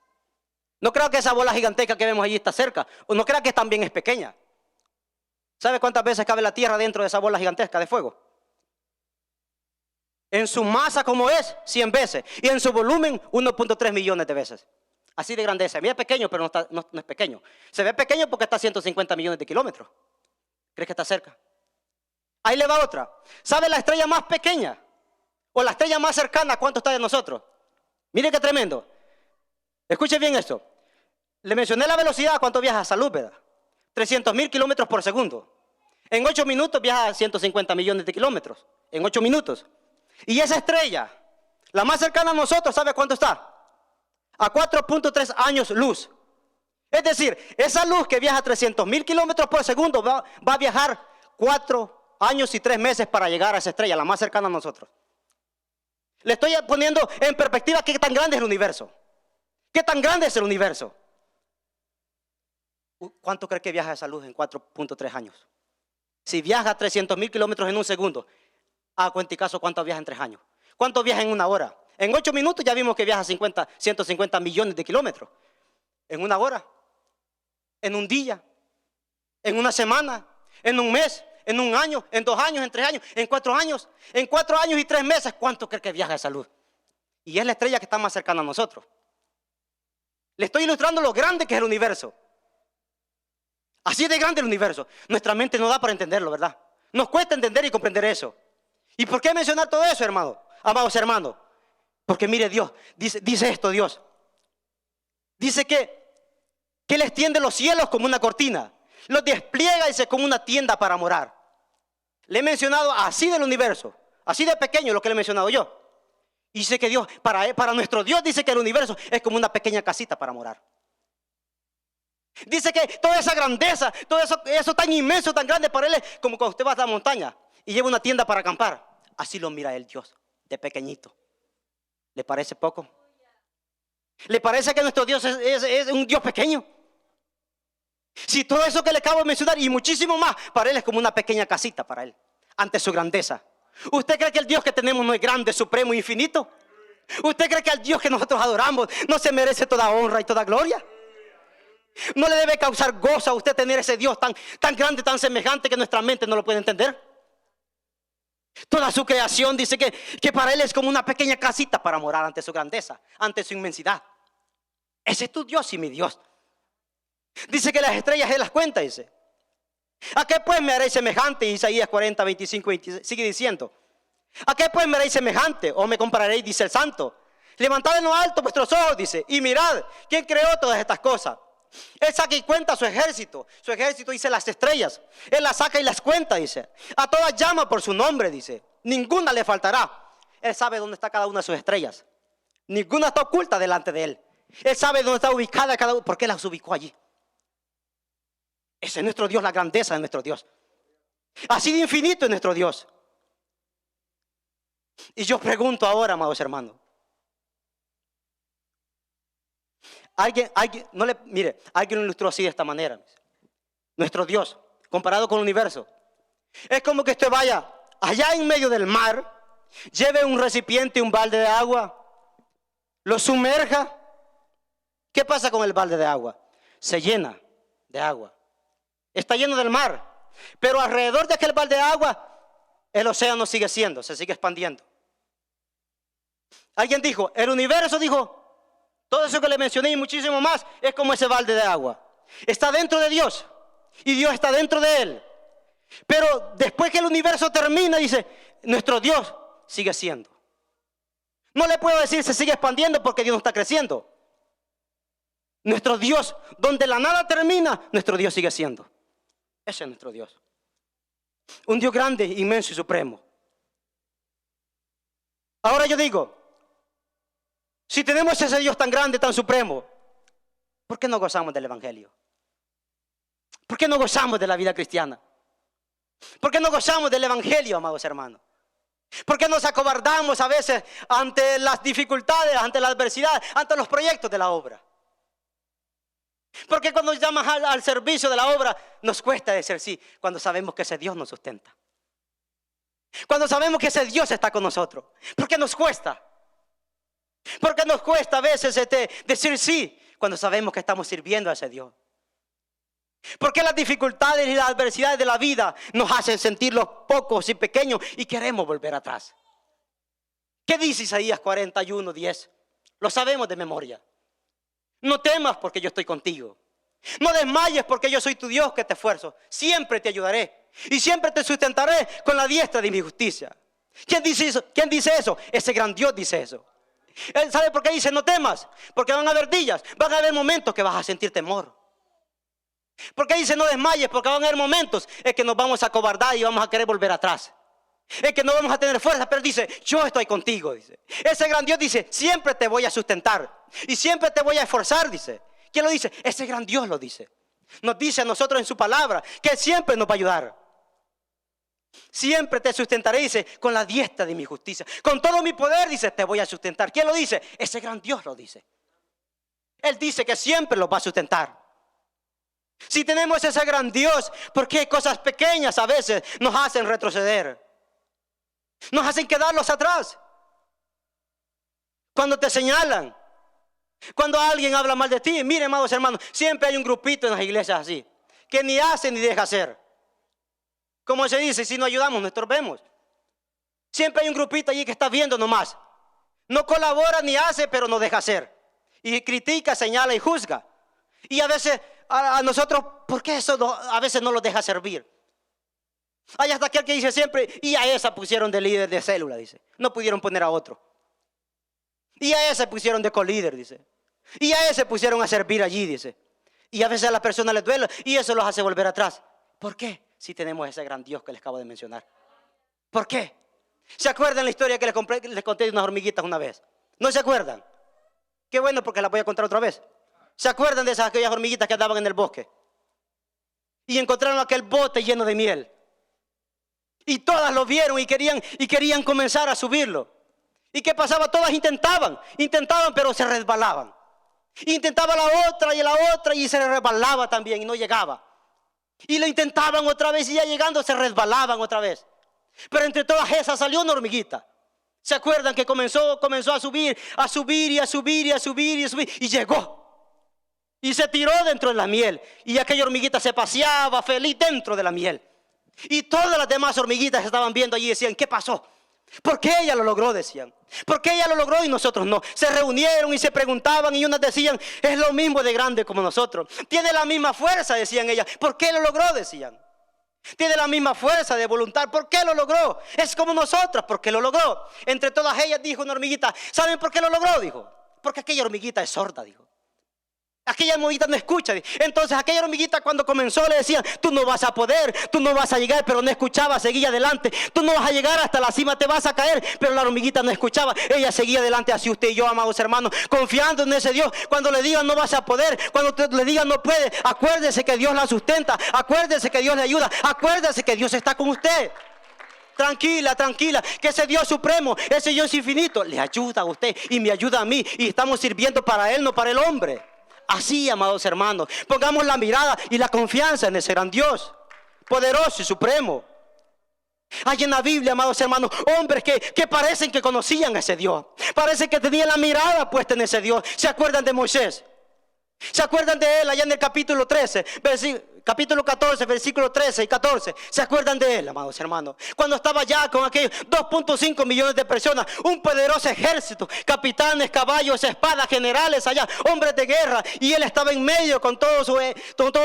No creo que esa bola gigantesca que vemos allí está cerca. O no creo que también es pequeña. ¿Sabe cuántas veces cabe la tierra dentro de esa bola gigantesca de fuego? En su masa como es, 100 veces. Y en su volumen, 1.3 millones de veces. Así de grandeza. Mira, es pequeño, pero no es pequeño. Se ve pequeño porque está a 150 millones de kilómetros. ¿Crees que está cerca? Ahí le va otra. ¿Sabe la estrella más pequeña? O la estrella más cercana, ¿cuánto está de nosotros? Mire qué tremendo. Escuche bien esto. Le mencioné la velocidad, ¿cuánto viaja a salud, verdad? 300,000 kilómetros por segundo. En 8 minutos viaja a 150 millones de kilómetros. En 8 minutos. Y esa estrella, la más cercana a nosotros, ¿sabe cuánto está? A 4.3 años luz. Es decir, esa luz que viaja a 300,000 kilómetros por segundo va a viajar 4 años y 3 meses para llegar a esa estrella, la más cercana a nosotros. Le estoy poniendo en perspectiva qué tan grande es el universo. ¿Qué tan grande es el universo? ¿Cuánto cree que viaja esa luz en 4.3 años? Si viaja 300,000 kilómetros en un segundo, a cuenticazo, ¿cuánto viaja en 3 años? ¿Cuánto viaja en una hora? En 8 minutos ya vimos que viaja 150 millones de kilómetros. En una hora, en un día, en una semana, en un mes, en un año, en 2 años, en 3 años, en 4 años, en 4 años y 3 meses, ¿cuánto cree que viaja esa luz? Y es la estrella que está más cercana a nosotros. Le estoy ilustrando lo grande que es el universo. Así de grande el universo. Nuestra mente no da para entenderlo, ¿verdad? Nos cuesta entender y comprender eso. ¿Y por qué mencionar todo eso, hermano? Amados hermanos. Porque mire Dios, dice esto Dios. Dice que Él extiende los cielos como una cortina. Los despliega, dice, como una tienda para morar. Le he mencionado así del universo. Así de pequeño lo que le he mencionado yo. Y dice que Dios, para nuestro Dios, dice que el universo es como una pequeña casita para morar. Dice que toda esa grandeza, todo eso tan inmenso, tan grande para Él es como cuando usted va a la montaña y lleva una tienda para acampar. Así lo mira Él, Dios, de pequeñito. ¿Le parece poco? ¿Le parece que nuestro Dios es un Dios pequeño? Si todo eso que le acabo de mencionar y muchísimo más, para Él es como una pequeña casita para Él, ante su grandeza. ¿Usted cree que el Dios que tenemos no es grande, supremo, infinito? ¿Usted cree que el Dios que nosotros adoramos no se merece toda honra y toda gloria? ¿No le debe causar gozo a usted tener ese Dios tan grande, tan semejante que nuestra mente no lo puede entender? Toda su creación dice que para Él es como una pequeña casita para morar ante su grandeza, ante su inmensidad. Ese es tu Dios y mi Dios. Dice que las estrellas Él las cuenta, dice. ¿A qué pues me haréis semejante? Isaías 40, 25, 26, sigue diciendo. ¿A qué pues me haréis semejante? ¿O me compararéis? Dice el santo. Levantad en lo alto vuestros ojos, dice, y mirad, ¿quién creó todas estas cosas? Él saca y cuenta su ejército. Su ejército dice las estrellas. Él las saca y las cuenta, dice. A todas llama por su nombre, dice. Ninguna le faltará. Él sabe dónde está cada una de sus estrellas. Ninguna está oculta delante de Él. Él sabe dónde está ubicada cada una. ¿Por qué las ubicó allí? Ese es nuestro Dios, la grandeza de nuestro Dios. Así de infinito es nuestro Dios. Y yo pregunto ahora, amados hermanos. Alguien lo ilustró así de esta manera. Nuestro Dios, comparado con el universo, es como que usted vaya allá en medio del mar, lleve un recipiente, un balde de agua, lo sumerja. ¿Qué pasa con el balde de agua? Se llena de agua. Está lleno del mar. Pero alrededor de aquel balde de agua, el océano sigue siendo, se sigue expandiendo. Alguien dijo, el universo, dijo, todo eso que le mencioné y muchísimo más, es como ese balde de agua. Está dentro de Dios y Dios está dentro de Él. Pero después que el universo termina, dice, nuestro Dios sigue siendo. No le puedo decir se sigue expandiendo porque Dios no está creciendo. Nuestro Dios, donde la nada termina, nuestro Dios sigue siendo. Ese es nuestro Dios. Un Dios grande, inmenso y supremo. Ahora yo digo, si tenemos ese Dios tan grande, tan supremo, ¿por qué no gozamos del Evangelio? ¿Por qué no gozamos de la vida cristiana? ¿Por qué no gozamos del Evangelio, amados hermanos? ¿Por qué nos acobardamos a veces ante las dificultades, ante la adversidad, ante los proyectos de la obra? ¿Por qué cuando llamas al servicio de la obra nos cuesta decir sí, cuando sabemos que ese Dios nos sustenta? Cuando sabemos que ese Dios está con nosotros. ¿Por qué nos cuesta? ¿Por qué nos cuesta a veces decir sí cuando sabemos que estamos sirviendo a ese Dios? ¿Por qué las dificultades y las adversidades de la vida nos hacen sentirlos pocos y pequeños y queremos volver atrás? ¿Qué dice Isaías 41, 10? Lo sabemos de memoria. No temas porque yo estoy contigo. No desmayes porque yo soy tu Dios que te esfuerzo. Siempre te ayudaré y siempre te sustentaré con la diestra de mi justicia. ¿Quién dice eso? ¿Quién dice eso? Ese gran Dios dice eso. Él sabe por qué dice no temas. Porque van a haber días, van a haber momentos que vas a sentir temor. ¿Por qué dice no desmayes? Porque van a haber momentos en que nos vamos a acobardar y vamos a querer volver atrás. Es que no vamos a tener fuerza, pero dice, yo estoy contigo, dice. Ese gran Dios dice, siempre te voy a sustentar y siempre te voy a esforzar, dice. ¿Quién lo dice? Ese gran Dios lo dice. Nos dice a nosotros en su palabra que Él siempre nos va a ayudar. Siempre te sustentaré, dice, con la diestra de mi justicia. Con todo mi poder, dice, te voy a sustentar. ¿Quién lo dice? Ese gran Dios lo dice. Él dice que siempre los va a sustentar. Si tenemos ese gran Dios, ¿por qué cosas pequeñas a veces nos hacen retroceder? Nos hacen quedarlos atrás. Cuando te señalan, cuando alguien habla mal de ti, miren, amados hermanos, siempre hay un grupito en las iglesias así, que ni hace ni deja hacer. Como se dice, si no ayudamos, no estorbemos. Siempre hay un grupito allí que está viendo nomás. No colabora ni hace, pero no deja hacer. Y critica, señala y juzga. Y a veces a nosotros, ¿por qué eso a veces no los deja servir? Hay hasta aquel que dice siempre, y a esa pusieron de líder de célula, dice. No pudieron poner a otro. Y a ese pusieron de colíder, dice. Y a ese pusieron a servir allí, dice. Y a veces a las personas les duele y eso los hace volver atrás. ¿Por qué? Si tenemos ese gran Dios que les acabo de mencionar. ¿Por qué? ¿Se acuerdan la historia que les conté de unas hormiguitas una vez? ¿No se acuerdan? Qué bueno, porque la voy a contar otra vez. ¿Se acuerdan de aquellas hormiguitas que andaban en el bosque? Y encontraron aquel bote lleno de miel. Y todas lo vieron y querían comenzar a subirlo. ¿Y qué pasaba? Todas intentaban, pero se resbalaban. Intentaba la otra y se resbalaba también y no llegaba. Y lo intentaban otra vez y ya llegando se resbalaban otra vez. Pero entre todas esas salió una hormiguita. ¿Se acuerdan que comenzó a subir y llegó? Y se tiró dentro de la miel. Y aquella hormiguita se paseaba feliz dentro de la miel. Y todas las demás hormiguitas estaban viendo allí y decían, ¿qué pasó? ¿Por qué ella lo logró? Decían. ¿Por qué ella lo logró y nosotros no? Se reunieron y se preguntaban y unas decían, es lo mismo de grande como nosotros. Tiene la misma fuerza, decían ellas. ¿Por qué lo logró? Decían. Tiene la misma fuerza de voluntad. ¿Por qué lo logró? Es como nosotras. ¿Por qué lo logró? Entre todas ellas dijo una hormiguita, ¿saben por qué lo logró? Dijo. Porque aquella hormiguita es sorda, dijo. Aquella hormiguita no escucha. Entonces aquella hormiguita cuando comenzó le decían, tú no vas a poder, tú no vas a llegar, pero no escuchaba, seguía adelante. Tú no vas a llegar hasta la cima, te vas a caer, pero la hormiguita no escuchaba. Ella seguía adelante, así usted y yo, amados hermanos, confiando en ese Dios. Cuando le digan no vas a poder, cuando le digan no puede, acuérdese que Dios la sustenta, acuérdese que Dios le ayuda, acuérdese que Dios está con usted. Tranquila, que ese Dios supremo, ese Dios infinito, le ayuda a usted y me ayuda a mí. Y estamos sirviendo para Él, no para el hombre. Así, amados hermanos, pongamos la mirada y la confianza en ese gran Dios, poderoso y supremo. Hay en la Biblia, amados hermanos, hombres que parecen que conocían a ese Dios. Parecen que tenían la mirada puesta en ese Dios. ¿Se acuerdan de Moisés? ¿Se acuerdan de él allá en el capítulo 13, capítulo 14, versículos 13 y 14? ¿Se acuerdan de él, amados hermanos? Cuando estaba ya con aquellos 2.5 millones de personas, un poderoso ejército, capitanes, caballos, espadas, generales allá, hombres de guerra, y él estaba en medio con todo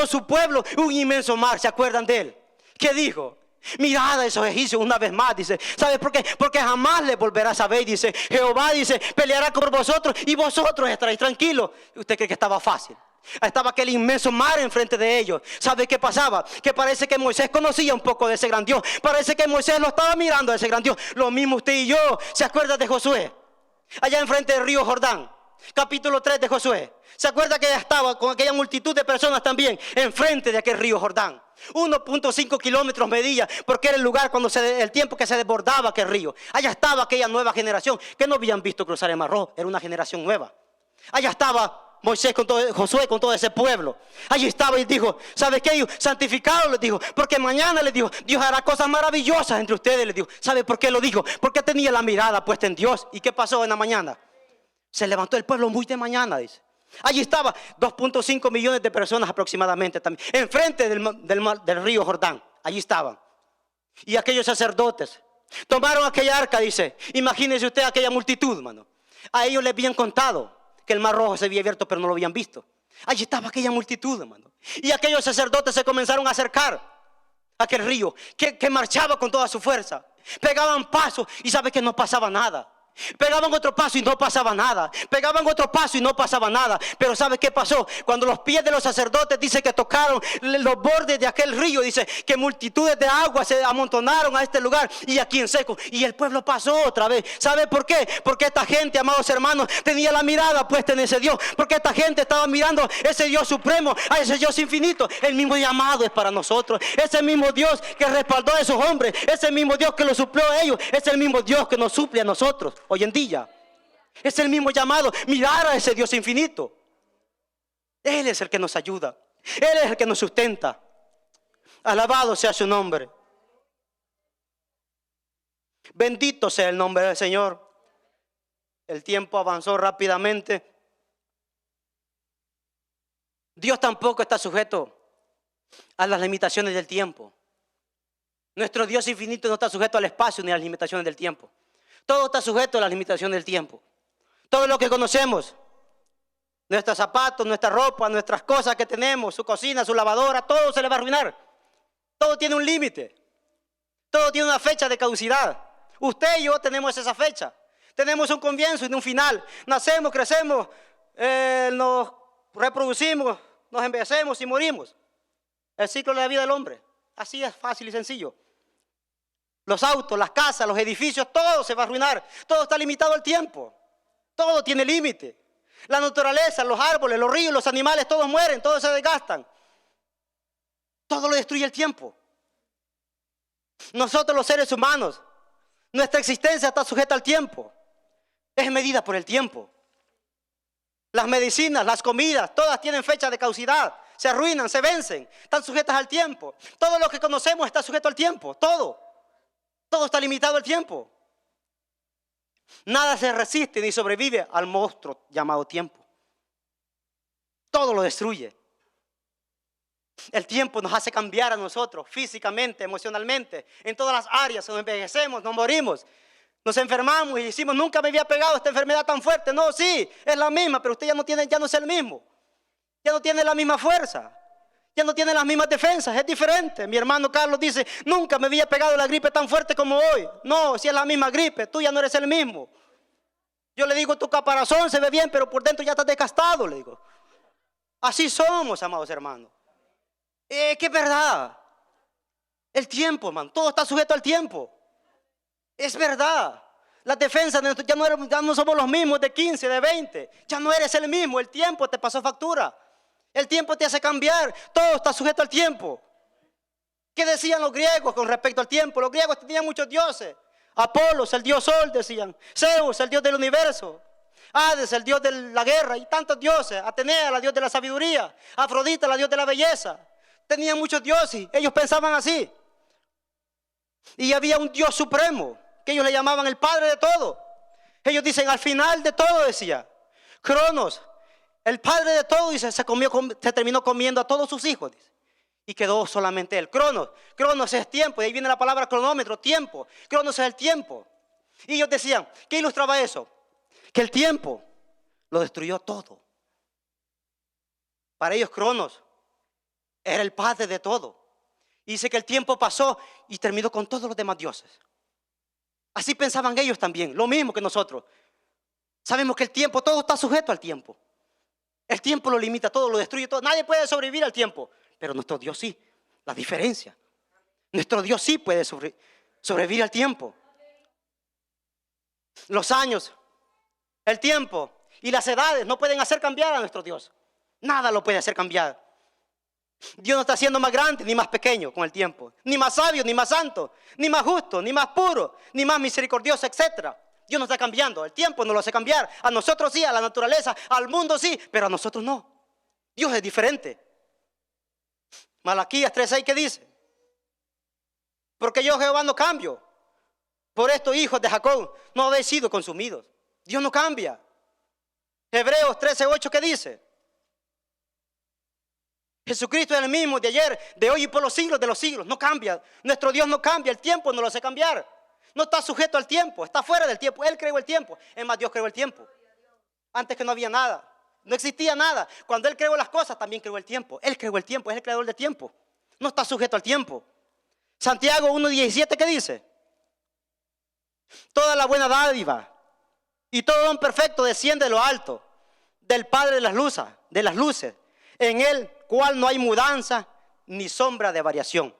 su pueblo, un inmenso mar. ¿Se acuerdan de él? ¿Qué dijo? Mirad a esos egipcios una vez más, dice. ¿Sabes por qué? Porque jamás les volverás a ver, dice. Jehová, dice, peleará por vosotros y vosotros estaréis tranquilos. ¿Usted cree que estaba fácil? Estaba aquel inmenso mar enfrente de ellos. ¿Sabe qué pasaba? Que parece que Moisés conocía un poco de ese gran Dios. Parece que Moisés lo estaba mirando a ese gran Dios. Lo mismo usted y yo. ¿Se acuerda de Josué? Allá enfrente del río Jordán. Capítulo 3 de Josué. ¿Se acuerda que ella estaba con aquella multitud de personas también enfrente de aquel río Jordán? 1.5 kilómetros medía, porque era el lugar el tiempo que se desbordaba aquel río. Allá estaba aquella nueva generación que no habían visto cruzar el Mar Rojo. Era una generación nueva. Allá estaba Moisés Josué con todo ese pueblo. Allí estaba y dijo, ¿sabe qué? Santificado, les dijo, porque mañana les dijo, Dios hará cosas maravillosas entre ustedes, les dijo. ¿Sabe por qué lo dijo? Porque tenía la mirada puesta en Dios. ¿Y qué pasó en la mañana? Se levantó el pueblo muy de mañana, dice. Allí estaba 2.5 millones de personas aproximadamente también, enfrente del río Jordán. Allí estaban. Y aquellos sacerdotes tomaron aquella arca, dice. Imagínense usted aquella multitud, mano. A ellos les habían contado que el Mar Rojo se había abierto, pero no lo habían visto. Allí estaba aquella multitud, mano. Y aquellos sacerdotes se comenzaron a acercar a aquel río que marchaba con toda su fuerza. Pegaban pasos y sabe que no pasaba nada. Pegaban otro paso y no pasaba nada. Pegaban otro paso y no pasaba nada. Pero ¿sabe qué pasó? Cuando los pies de los sacerdotes dice que tocaron los bordes de aquel río, dice que multitudes de aguas se amontonaron a este lugar y aquí en seco. Y el pueblo pasó otra vez. ¿Sabe por qué? Porque esta gente, amados hermanos, tenía la mirada puesta en ese Dios. Porque esta gente estaba mirando a ese Dios supremo, a ese Dios infinito. El mismo llamado es para nosotros. Ese mismo Dios que respaldó a esos hombres, ese mismo Dios que los suplió a ellos, es el mismo Dios que nos suple a nosotros hoy en día. Es el mismo llamado, mirar a ese Dios infinito. Él es el que nos ayuda, Él es el que nos sustenta. Alabado sea su nombre. Bendito sea el nombre del Señor. El tiempo avanzó rápidamente. Dios tampoco está sujeto a las limitaciones del tiempo. Nuestro Dios infinito no está sujeto al espacio ni a las limitaciones del tiempo. Todo está sujeto a las limitaciones del tiempo. Todo lo que conocemos, nuestros zapatos, nuestra ropa, nuestras cosas que tenemos, su cocina, su lavadora, todo se le va a arruinar. Todo tiene un límite. Todo tiene una fecha de caducidad. Usted y yo tenemos esa fecha. Tenemos un comienzo y un final. Nacemos, crecemos, nos reproducimos, nos envejecemos y morimos. El ciclo de la vida del hombre. Así es fácil y sencillo. Los autos, las casas, los edificios, todo se va a arruinar. Todo está limitado al tiempo. Todo tiene límite. La naturaleza, los árboles, los ríos, los animales, todos mueren, todos se desgastan. Todo lo destruye el tiempo. Nosotros los seres humanos, nuestra existencia está sujeta al tiempo. Es medida por el tiempo. Las medicinas, las comidas, todas tienen fecha de caducidad. Se arruinan, se vencen, están sujetas al tiempo. Todo lo que conocemos está sujeto al tiempo, todo. Todo está limitado al tiempo. Nada se resiste ni sobrevive al monstruo llamado tiempo. Todo lo destruye. El tiempo nos hace cambiar a nosotros físicamente, emocionalmente, en todas las áreas. Nos envejecemos, nos morimos, nos enfermamos y decimos, nunca me había pegado esta enfermedad tan fuerte. No, sí, es la misma, pero usted ya no es el mismo. Ya no tiene la misma fuerza. Ya no tiene las mismas defensas, es diferente. Mi hermano Carlos dice, nunca me había pegado la gripe tan fuerte como hoy. No, si es la misma gripe, tú ya no eres el mismo. Yo le digo, tu caparazón se ve bien, pero por dentro ya estás desgastado, le digo. Así somos, amados hermanos. Que es verdad. El tiempo, hermano, todo está sujeto al tiempo. Es verdad. Las defensas ya no somos los mismos de 15, de 20. Ya no eres el mismo, el tiempo te pasó factura. El tiempo te hace cambiar, todo está sujeto al tiempo. ¿Qué decían los griegos con respecto al tiempo? Los griegos tenían muchos dioses. Apolos, el dios sol, decían. Zeus, el dios del universo. Hades, el dios de la guerra, y tantos dioses. Atenea, la dios de la sabiduría. Afrodita, la dios de la belleza. Tenían muchos dioses, ellos pensaban así. Y había un Dios supremo, que ellos le llamaban el Padre de todo. Ellos dicen, al final de todo, decía Cronos, el Padre de todo, dice, se terminó comiendo a todos sus hijos, dice, y quedó solamente él. Cronos es tiempo, de ahí viene la palabra cronómetro, tiempo. Cronos es el tiempo. Y ellos decían, ¿qué ilustraba eso? Que el tiempo lo destruyó todo. Para ellos Cronos era el padre de todo. Y dice que el tiempo pasó y terminó con todos los demás dioses. Así pensaban ellos también, lo mismo que nosotros. Sabemos que el tiempo, todo está sujeto al tiempo. El tiempo lo limita todo, lo destruye todo. Nadie puede sobrevivir al tiempo, pero nuestro Dios sí. La diferencia. Nuestro Dios sí puede sobrevivir al tiempo. Los años, el tiempo y las edades no pueden hacer cambiar a nuestro Dios. Nada lo puede hacer cambiar. Dios no está haciendo más grande ni más pequeño con el tiempo, ni más sabio, ni más santo, ni más justo, ni más puro, ni más misericordioso, etc. Dios no está cambiando, el tiempo no lo hace cambiar. A nosotros sí, a la naturaleza, al mundo sí, pero a nosotros no. Dios es diferente. Malaquías 3:6, ¿qué dice? Porque yo, Jehová, no cambio. Por esto, hijos de Jacob, no habéis sido consumidos. Dios no cambia. Hebreos 13:8, ¿qué dice? Jesucristo es el mismo de ayer, de hoy y por los siglos de los siglos. No cambia. Nuestro Dios no cambia. El tiempo no lo hace cambiar. No está sujeto al tiempo. Está fuera del tiempo. Él creó el tiempo. Es más, Dios creó el tiempo. Antes que no había nada. No existía nada. Cuando Él creó las cosas, también creó el tiempo. Él creó el tiempo. Es el creador del tiempo. No está sujeto al tiempo. Santiago 1:17, ¿qué dice? Toda la buena dádiva Y todo don perfecto desciende de lo alto, del Padre de las luces, en el cual no hay mudanza ni sombra de variación.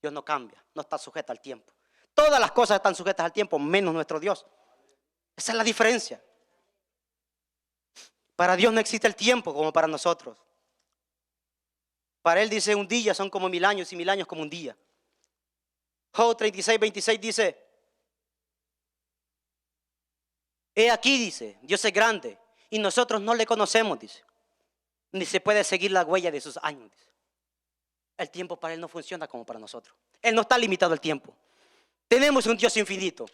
Dios no cambia, no está sujeto al tiempo. Todas las cosas están sujetas al tiempo, menos nuestro Dios. Esa es la diferencia. Para Dios no existe el tiempo como para nosotros. Para Él dice un día son como 1000 años y 1000 años como un día. Job 36:26 dice: he aquí, dice, Dios es grande y nosotros no le conocemos, dice, ni se puede seguir la huella de sus años, dice. El tiempo para Él no funciona como para nosotros. Él no está limitado al tiempo. Tenemos un Dios infinito.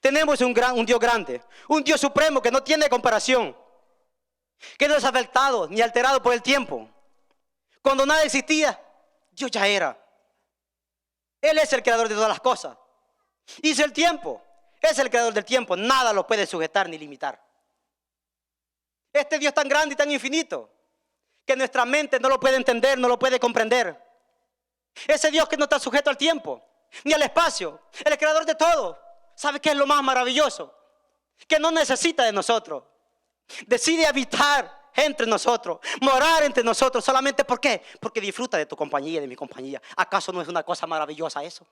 Tenemos un Dios grande, un Dios supremo que no tiene comparación, que no es afectado ni alterado por el tiempo. Cuando nada existía, Dios ya era. Él es el creador de todas las cosas. Hizo el tiempo. Es el creador del tiempo. Nada lo puede sujetar ni limitar. Este Dios tan grande y tan infinito que nuestra mente no lo puede entender, no lo puede comprender. Ese Dios que no está sujeto al tiempo ni al espacio, el creador de todo. ¿Sabe qué es lo más maravilloso? Que no necesita de nosotros. Decide habitar entre nosotros, morar entre nosotros. ¿Solamente por qué? Porque disfruta de tu compañía y de mi compañía. ¿Acaso no es una cosa maravillosa eso?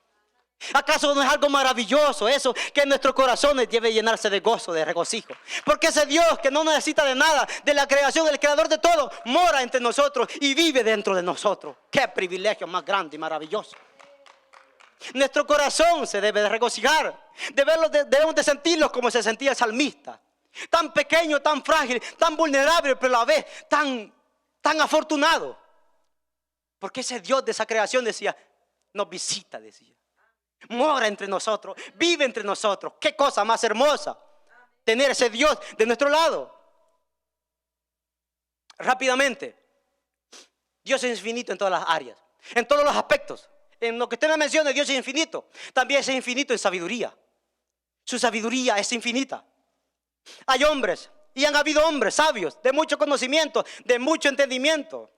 ¿Acaso no es algo maravilloso eso? Que en nuestros corazones debe llenarse de gozo, de regocijo. Porque ese Dios que no necesita de nada, de la creación, el creador de todo, mora entre nosotros y vive dentro de nosotros. ¡Qué privilegio más grande y maravilloso! Nuestro corazón se debe de regocijar. Debemos de sentirlos como se sentía el salmista. Tan pequeño, tan frágil, tan vulnerable, pero a la vez tan afortunado. Porque ese Dios de esa creación decía, nos visita, decía. Mora entre nosotros, vive entre nosotros. Qué cosa más hermosa tener ese Dios de nuestro lado. Rápidamente, Dios es infinito en todas las áreas, en todos los aspectos. En lo que usted me menciona, Dios es infinito. También es infinito en sabiduría. Su sabiduría es infinita. Hay hombres, y han habido hombres sabios, de mucho conocimiento, de mucho entendimiento.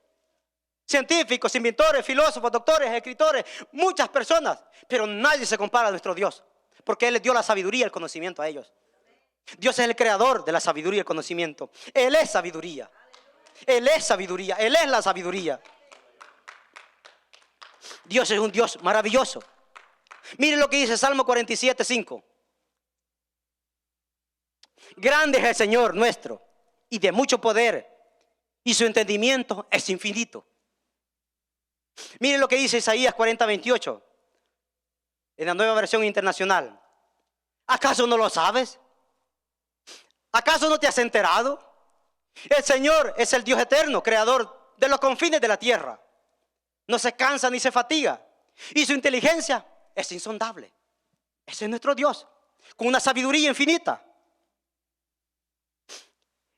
Científicos, inventores, filósofos, doctores, escritores, muchas personas. Pero nadie se compara a nuestro Dios, porque Él les dio la sabiduría y el conocimiento a ellos. Dios es el creador de la sabiduría y el conocimiento. Él es sabiduría. Él es sabiduría. Él es la sabiduría. Dios es un Dios maravilloso. Miren lo que dice Salmo 47:5. Grande es el Señor nuestro y de mucho poder, y su entendimiento es infinito. Miren lo que dice Isaías 40:28 en la Nueva Versión Internacional. ¿Acaso no lo sabes? ¿Acaso no te has enterado? El Señor es el Dios eterno, creador de los confines de la tierra. No se cansa ni se fatiga, y su inteligencia es insondable. Ese es nuestro Dios, con una sabiduría infinita.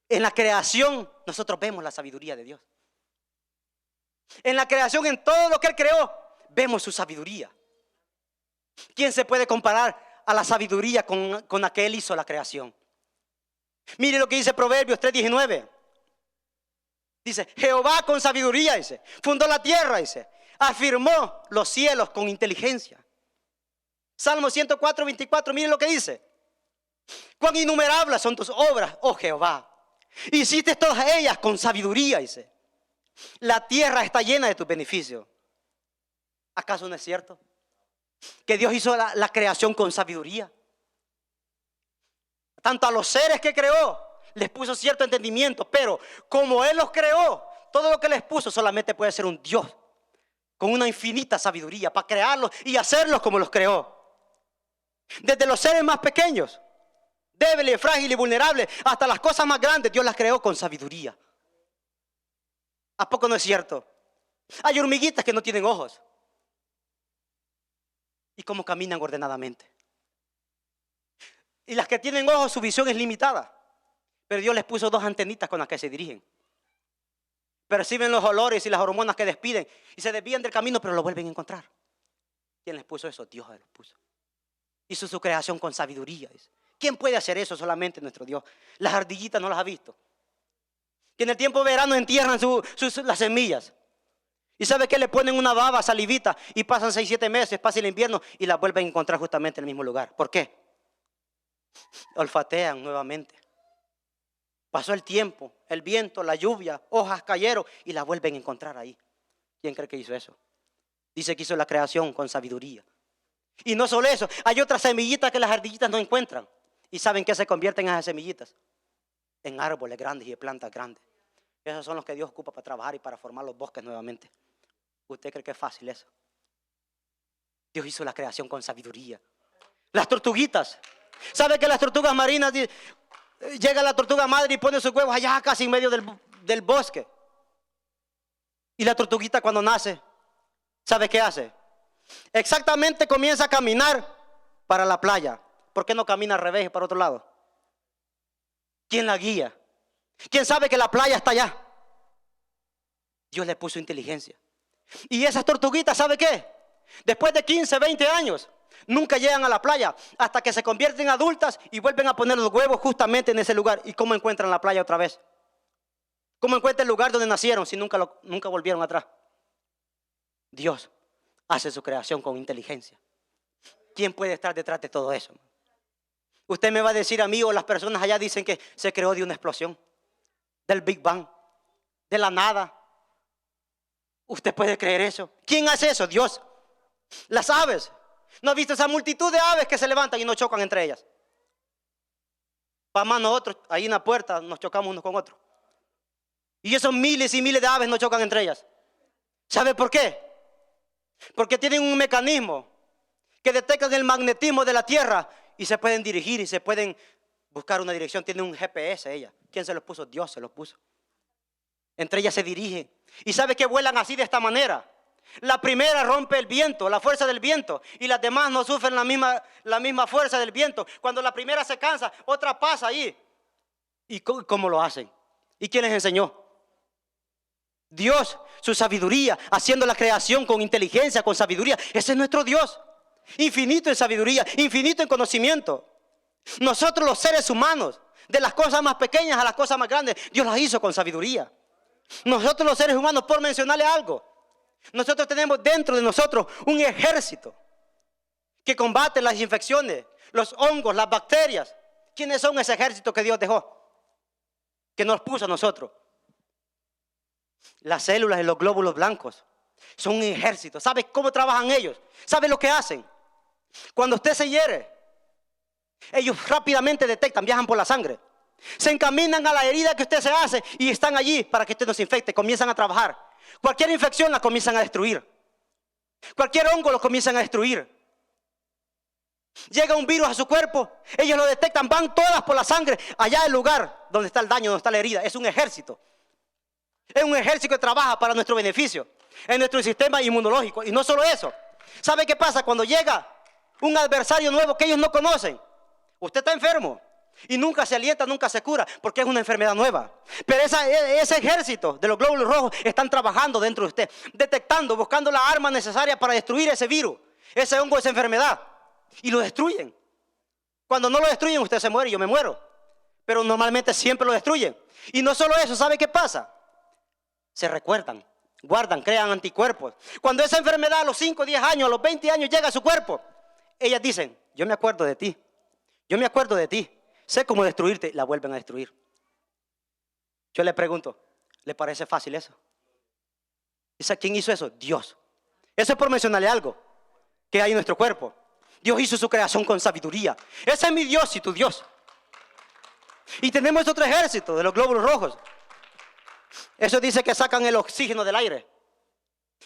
En la creación nosotros vemos la sabiduría de Dios. En la creación, en todo lo que Él creó, vemos su sabiduría. ¿Quién se puede comparar a la sabiduría con la que Él hizo la creación? Mire lo que dice Proverbios 3:19. Dice, Jehová con sabiduría, dice, fundó la tierra, dice, afirmó los cielos con inteligencia. Salmo 104:24, mire lo que dice. Cuán innumerables son tus obras, oh Jehová. Hiciste todas ellas con sabiduría, dice. La tierra está llena de tus beneficios. ¿Acaso no es cierto? Que Dios hizo la creación con sabiduría. Tanto a los seres que creó, les puso cierto entendimiento, pero como Él los creó, todo lo que les puso solamente puede ser un Dios con una infinita sabiduría para crearlos y hacerlos como los creó. Desde los seres más pequeños, débiles, frágiles y vulnerables, hasta las cosas más grandes, Dios las creó con sabiduría. ¿A poco no es cierto? Hay hormiguitas que no tienen ojos. ¿Y cómo caminan ordenadamente? Y las que tienen ojos, su visión es limitada. Pero Dios les puso 2 antenitas con las que se dirigen. Perciben los olores y las hormonas que despiden y se desvían del camino, pero lo vuelven a encontrar. ¿Quién les puso eso? Dios les puso. Hizo su creación con sabiduría. ¿Quién puede hacer eso? Solamente nuestro Dios. Las ardillitas no las ha visto. Que en el tiempo de verano entierran las semillas. ¿Y sabe qué? Le ponen una baba, salivita, y pasan 6-7 meses, pasa el invierno y las vuelven a encontrar justamente en el mismo lugar. ¿Por qué? olfatean nuevamente. Pasó el tiempo, el viento, la lluvia, hojas cayeron y la vuelven a encontrar ahí. ¿Quién cree que hizo eso? Dice que hizo la creación con sabiduría. Y no solo eso, hay otras semillitas que las ardillitas no encuentran. ¿Y saben qué se convierten en esas semillitas? En árboles grandes y de plantas grandes. Esos son los que Dios ocupa para trabajar y para formar los bosques nuevamente. ¿Usted cree que es fácil eso? Dios hizo la creación con sabiduría. Las tortuguitas. ¿Sabe que las tortugas marinas, llega la tortuga madre y pone sus huevos allá casi en medio del bosque? Y la tortuguita cuando nace, ¿sabe qué hace? Exactamente comienza a caminar para la playa. ¿Por qué no camina al revés y para otro lado? ¿Quién la guía? ¿Quién sabe que la playa está allá? Dios le puso inteligencia. Y esas tortuguitas, ¿sabe qué? Después de 15, 20 años, nunca llegan a la playa hasta que se convierten en adultas y vuelven a poner los huevos justamente en ese lugar. ¿Y cómo encuentran la playa otra vez? ¿Cómo encuentran el lugar donde nacieron si nunca volvieron atrás? Dios hace su creación con inteligencia. ¿Quién puede estar detrás de todo eso? Usted me va a decir a mí, o las personas allá dicen que se creó de una explosión, del Big Bang, de la nada. ¿Usted puede creer eso? ¿Quién hace eso? Dios. Las aves. ¿No ha visto esa multitud de aves que se levantan y no chocan entre ellas? Para más nosotros, ahí en la puerta, nos chocamos unos con otros. Y esos miles y miles de aves no chocan entre ellas. ¿Sabe por qué? Porque tienen un mecanismo que detectan el magnetismo de la tierra y se pueden dirigir y se pueden buscar una dirección. Tienen un GPS ellas. ¿Quién se los puso? Dios se los puso. Entre ellas se dirigen. ¿Y sabe que vuelan así de esta manera? La primera rompe el viento, la fuerza del viento, y las demás no sufren la misma fuerza del viento. Cuando la primera se cansa, otra pasa ahí. ¿Y cómo lo hacen? ¿Y quién les enseñó? Dios, su sabiduría, haciendo la creación con inteligencia, con sabiduría. Ese es nuestro Dios, infinito en sabiduría, infinito en conocimiento. Nosotros los seres humanos, de las cosas más pequeñas a las cosas más grandes, Dios las hizo con sabiduría. Nosotros los seres humanos, por mencionarle algo, nosotros tenemos dentro de nosotros un ejército que combate las infecciones, los hongos, las bacterias. ¿Quiénes son ese ejército que Dios dejó? Que nos puso a nosotros. Las células y los glóbulos blancos son un ejército. ¿Sabe cómo trabajan ellos? ¿Sabe lo que hacen? Cuando usted se hiere, ellos rápidamente detectan, viajan por la sangre, se encaminan a la herida que usted se hace y están allí para que usted no se infecte. Comienzan a trabajar. Cualquier infección la comienzan a destruir. Cualquier hongo lo comienzan a destruir. Llega un virus a su cuerpo, ellos lo detectan, van todas por la sangre allá al lugar donde está el daño, donde está la herida. Es un ejército. Es un ejército que trabaja para nuestro beneficio, en nuestro sistema inmunológico. Y no solo eso. ¿Sabe qué pasa cuando llega un adversario nuevo que ellos no conocen? Usted está enfermo y nunca se alienta, nunca se cura, porque es una enfermedad nueva. Pero ese ejército de los glóbulos rojos están trabajando dentro de usted, detectando, buscando la arma necesaria para destruir ese virus, ese hongo, esa enfermedad. Y lo destruyen. Cuando no lo destruyen, usted se muere y yo me muero. Pero normalmente siempre lo destruyen. Y no solo eso, ¿sabe qué pasa? Se recuerdan, guardan, crean anticuerpos. Cuando esa enfermedad a los 5, 10 años, a los 20 años llega a su cuerpo, ellas dicen, yo me acuerdo de ti, yo me acuerdo de ti, sé cómo destruirte, la vuelven a destruir. Yo le pregunto, ¿le parece fácil eso? ¿Quién hizo eso? Dios. Eso es por mencionarle algo que hay en nuestro cuerpo. Dios hizo su creación con sabiduría. Ese es mi Dios y tu Dios. Y tenemos otro ejército de los glóbulos rojos. Eso dice que sacan el oxígeno del aire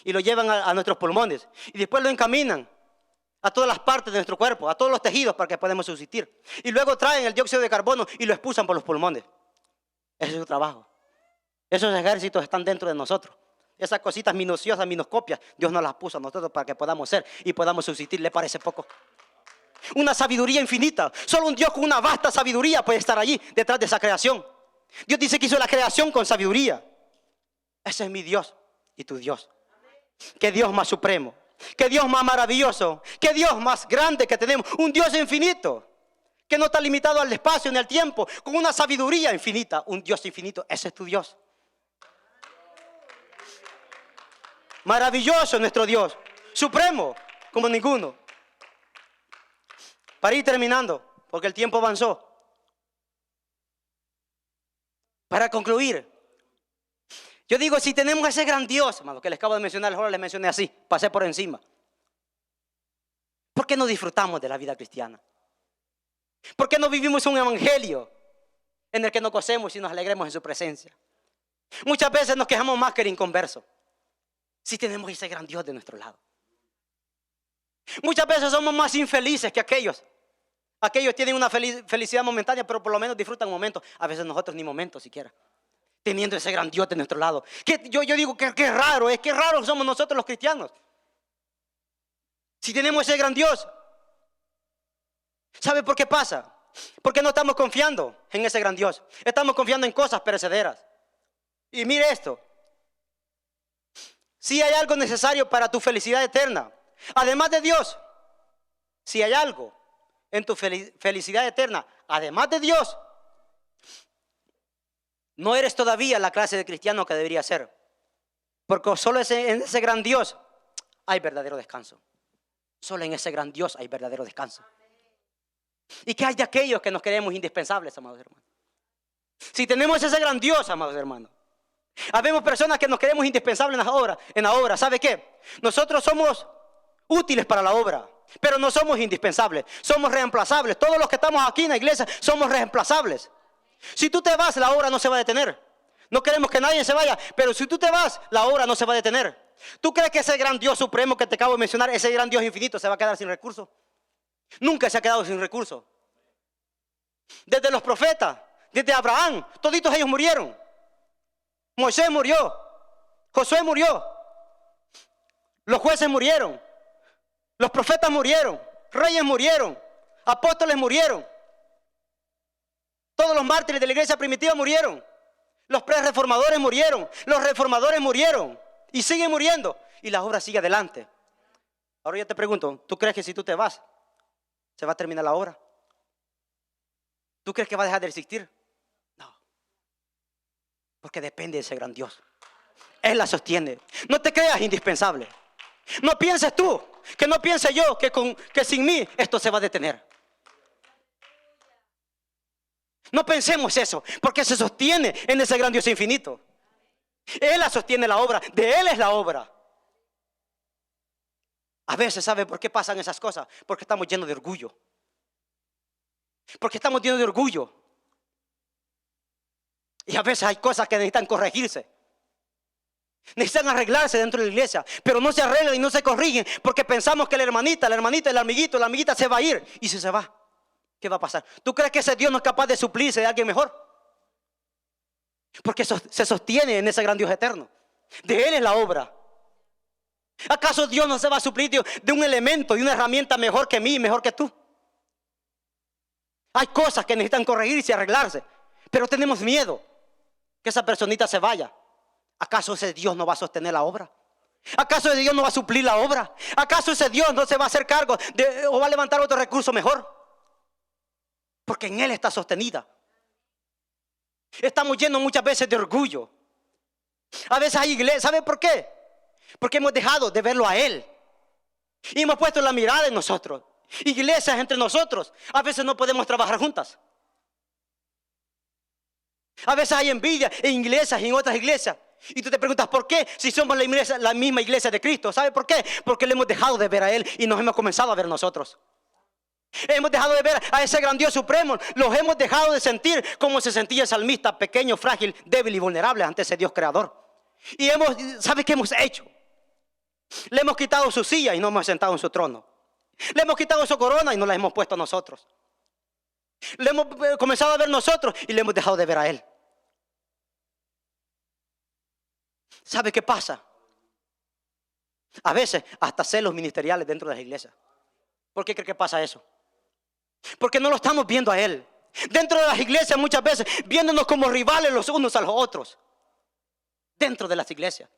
y lo llevan a nuestros pulmones y después lo encaminan a todas las partes de nuestro cuerpo, a todos los tejidos para que podamos subsistir. Y luego traen el dióxido de carbono y lo expulsan por los pulmones. Ese es su trabajo. Esos ejércitos están dentro de nosotros. Esas cositas minuciosas, minuscopias, Dios nos las puso a nosotros para que podamos ser y podamos subsistir. ¿Le parece poco? Una sabiduría infinita. Solo un Dios con una vasta sabiduría puede estar allí detrás de esa creación. Dios dice que hizo la creación con sabiduría. Ese es mi Dios y tu Dios. Qué Dios más supremo, qué Dios más maravilloso, qué Dios más grande que tenemos. Un Dios infinito que no está limitado al espacio ni al tiempo, con una sabiduría infinita. Un Dios infinito, ese es tu Dios. Maravilloso nuestro Dios, supremo como ninguno. Para ir terminando, porque el tiempo avanzó. Para concluir, yo digo, si tenemos ese gran Dios, hermano, que les acabo de mencionar, ahora les mencioné así, pasé por encima. ¿Por qué no disfrutamos de la vida cristiana? ¿Por qué no vivimos un evangelio en el que nos gocemos y nos alegremos en su presencia? Muchas veces nos quejamos más que el inconverso, si tenemos ese gran Dios de nuestro lado. Muchas veces somos más infelices que aquellos. Aquellos tienen una felicidad momentánea, pero por lo menos disfrutan momentos. A veces nosotros ni momentos siquiera, teniendo ese gran Dios de nuestro lado. Yo digo que raro es, que raro somos nosotros los cristianos. Si tenemos ese gran Dios, ¿sabe por qué pasa? Porque no estamos confiando en ese gran Dios. Estamos confiando en cosas perecederas. Y mire esto. Si hay algo necesario para tu felicidad eterna, además de Dios, si hay algo en tu felicidad eterna, además de Dios, no eres todavía la clase de cristiano que debería ser. Porque solo en ese gran Dios hay verdadero descanso. Solo en ese gran Dios hay verdadero descanso. ¿Y qué hay de aquellos que nos creemos indispensables, amados hermanos? Si tenemos ese gran Dios, amados hermanos, habemos personas que nos creemos indispensables en la obra. ¿Sabe qué? Nosotros somos útiles para la obra, pero no somos indispensables, somos reemplazables. Todos los que estamos aquí en la iglesia somos reemplazables. Si tú te vas, la obra no se va a detener. No queremos que nadie se vaya, pero si tú te vas, la obra no se va a detener. ¿Tú crees que ese gran Dios supremo que te acabo de mencionar, ese gran Dios infinito, se va a quedar sin recursos? Nunca se ha quedado sin recursos. Desde los profetas, desde Abraham, toditos ellos murieron. Moisés murió, Josué murió, los jueces murieron, los profetas murieron, reyes murieron, apóstoles murieron, todos los mártires de la iglesia primitiva murieron, los pre-reformadores murieron, los reformadores murieron y siguen muriendo y la obra sigue adelante. Ahora yo te pregunto, ¿tú crees que si tú te vas, se va a terminar la obra? ¿Tú crees que va a dejar de existir? No, porque depende de ese gran Dios. Él la sostiene. No te creas indispensable. No pienses tú, que no piense yo que sin mí esto se va a detener. No pensemos eso, porque se sostiene en ese gran Dios infinito. Él la sostiene la obra, de Él es la obra. A veces, ¿sabe por qué pasan esas cosas? Porque estamos llenos de orgullo. Porque estamos llenos de orgullo. Y a veces hay cosas que necesitan corregirse. Necesitan arreglarse dentro de la iglesia, pero no se arreglan y no se corrigen porque pensamos que la hermanita, el amiguito, la amiguita se va a ir. Y si se va, ¿qué va a pasar? ¿Tú crees que ese Dios no es capaz de suplirse de alguien mejor? Porque se sostiene en ese gran Dios eterno. De Él es la obra. ¿Acaso Dios no se va a suplir de un elemento, de una herramienta mejor que mí, mejor que tú? Hay cosas que necesitan corregirse y arreglarse, pero tenemos miedo que esa personita se vaya. ¿Acaso ese Dios no va a sostener la obra? ¿Acaso ese Dios no va a suplir la obra? ¿Acaso ese Dios no se va a hacer cargo o va a levantar otro recurso mejor? Porque en Él está sostenida. Estamos llenos muchas veces de orgullo. A veces hay iglesias, ¿sabe por qué? Porque hemos dejado de verlo a Él y hemos puesto la mirada en nosotros. Iglesias entre nosotros, a veces no podemos trabajar juntas. A veces hay envidia en iglesias y en otras iglesias. Y tú te preguntas, ¿por qué? Si somos la misma iglesia de Cristo. ¿Sabe por qué? Porque le hemos dejado de ver a Él y nos hemos comenzado a ver nosotros. Hemos dejado de ver a ese gran Dios supremo. Los hemos dejado de sentir como se sentía el salmista, pequeño, frágil, débil y vulnerable ante ese Dios creador. Y ¿sabe qué hemos hecho? Le hemos quitado su silla y no hemos sentado en su trono. Le hemos quitado su corona y no la hemos puesto a nosotros. Le hemos comenzado a ver nosotros y le hemos dejado de ver a Él. ¿Sabe qué pasa? A veces hasta celos ministeriales dentro de las iglesias. ¿Por qué cree que pasa eso? Porque no lo estamos viendo a Él. Dentro de las iglesias muchas veces viéndonos como rivales los unos a los otros. Dentro de las iglesias.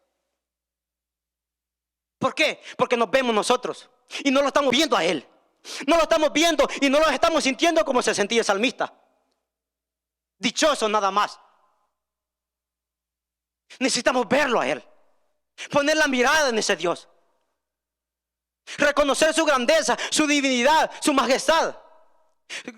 ¿Por qué? Porque nos vemos nosotros y no lo estamos viendo a Él. No lo estamos viendo y no lo estamos sintiendo como se sentía el salmista. Dichoso nada más. Necesitamos verlo a Él. Poner la mirada en ese Dios. Reconocer su grandeza, su divinidad, su majestad.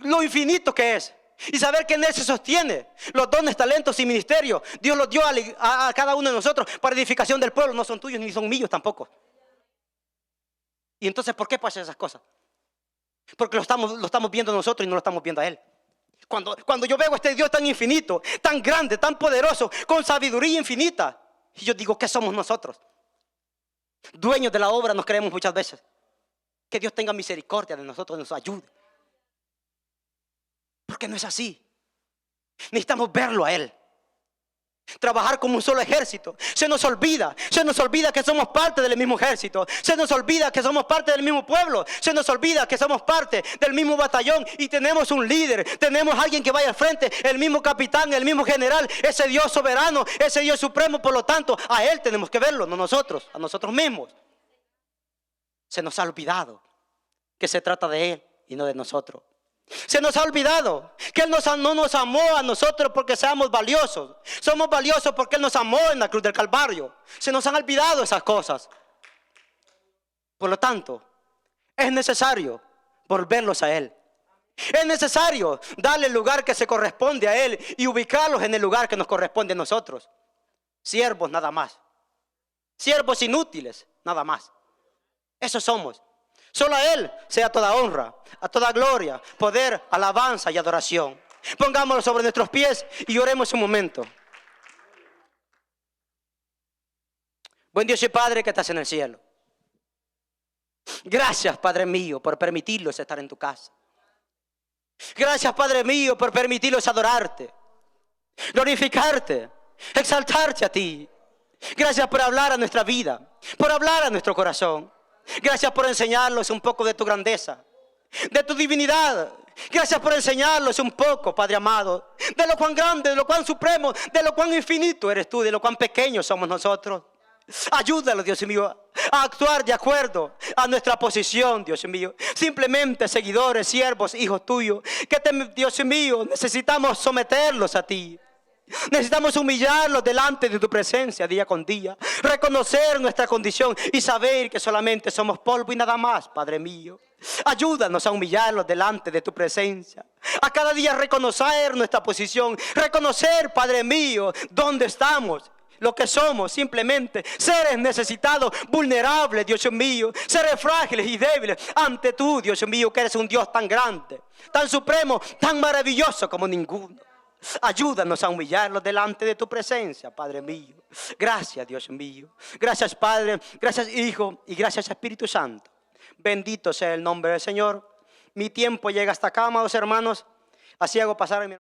lo infinito que es. Y saber que en Él se sostiene los dones, talentos y ministerios. Dios los dio a cada uno de nosotros para edificación del pueblo. No son tuyos ni son míos tampoco. Y entonces, ¿por qué pasan esas cosas? Porque lo estamos viendo nosotros y no lo estamos viendo a Él. Cuando yo veo a este Dios tan infinito, tan grande, tan poderoso, con sabiduría infinita, y yo digo, ¿qué somos nosotros? Dueños de la obra nos creemos muchas veces. Que Dios tenga misericordia de nosotros, nos ayude. Porque no es así. Necesitamos verlo a Él. Trabajar como un solo ejército. Se nos olvida que somos parte del mismo ejército. Se nos olvida que somos parte del mismo pueblo. Se nos olvida que somos parte del mismo batallón. Y tenemos un líder, tenemos alguien que vaya al frente, el mismo capitán, el mismo general, ese Dios soberano, ese Dios supremo. Por lo tanto, a Él tenemos que verlo, no nosotros, a nosotros mismos. Se nos ha olvidado que se trata de Él y no de nosotros. Se nos ha olvidado que Él no nos amó a nosotros porque seamos valiosos. Somos valiosos porque Él nos amó en la cruz del Calvario. Se nos han olvidado esas cosas. Por lo tanto, es necesario volverlos a Él. Es necesario darle el lugar que se corresponde a Él y ubicarlos en el lugar que nos corresponde a nosotros. Siervos nada más. Siervos inútiles nada más. Eso somos. Solo a Él sea toda honra, a toda gloria, poder, alabanza y adoración. Pongámoslo sobre nuestros pies y oremos un momento. Buen Dios y Padre que estás en el cielo. Gracias, Padre mío, por permitirlos estar en tu casa. Gracias, Padre mío, por permitirlos adorarte, glorificarte, exaltarte a ti. Gracias por hablar a nuestra vida, por hablar a nuestro corazón. Gracias por enseñarnos un poco de tu grandeza, de tu divinidad. Gracias por enseñarnos un poco, Padre amado, de lo cuán grande, de lo cuán supremo, de lo cuán infinito eres tú, de lo cuán pequeños somos nosotros. Ayúdanos, Dios mío, a actuar de acuerdo a nuestra posición, Dios mío. Simplemente seguidores, siervos, hijos tuyos, Dios mío, necesitamos someterlos a ti. Necesitamos humillarlos delante de tu presencia día con día, reconocer nuestra condición y saber que solamente somos polvo y nada más, Padre mío. Ayúdanos a humillarlos delante de tu presencia, a cada día reconocer nuestra posición, reconocer, Padre mío, dónde estamos, lo que somos, simplemente seres necesitados, vulnerables, Dios mío, seres frágiles y débiles ante tú, Dios mío, que eres un Dios tan grande, tan supremo, tan maravilloso como ninguno. Ayúdanos a humillarlos delante de tu presencia, Padre mío. Gracias, Dios mío. Gracias, Padre. Gracias, Hijo. Y gracias, Espíritu Santo. Bendito sea el nombre del Señor. Mi tiempo llega hasta acá, amados hermanos. Así hago pasar a mi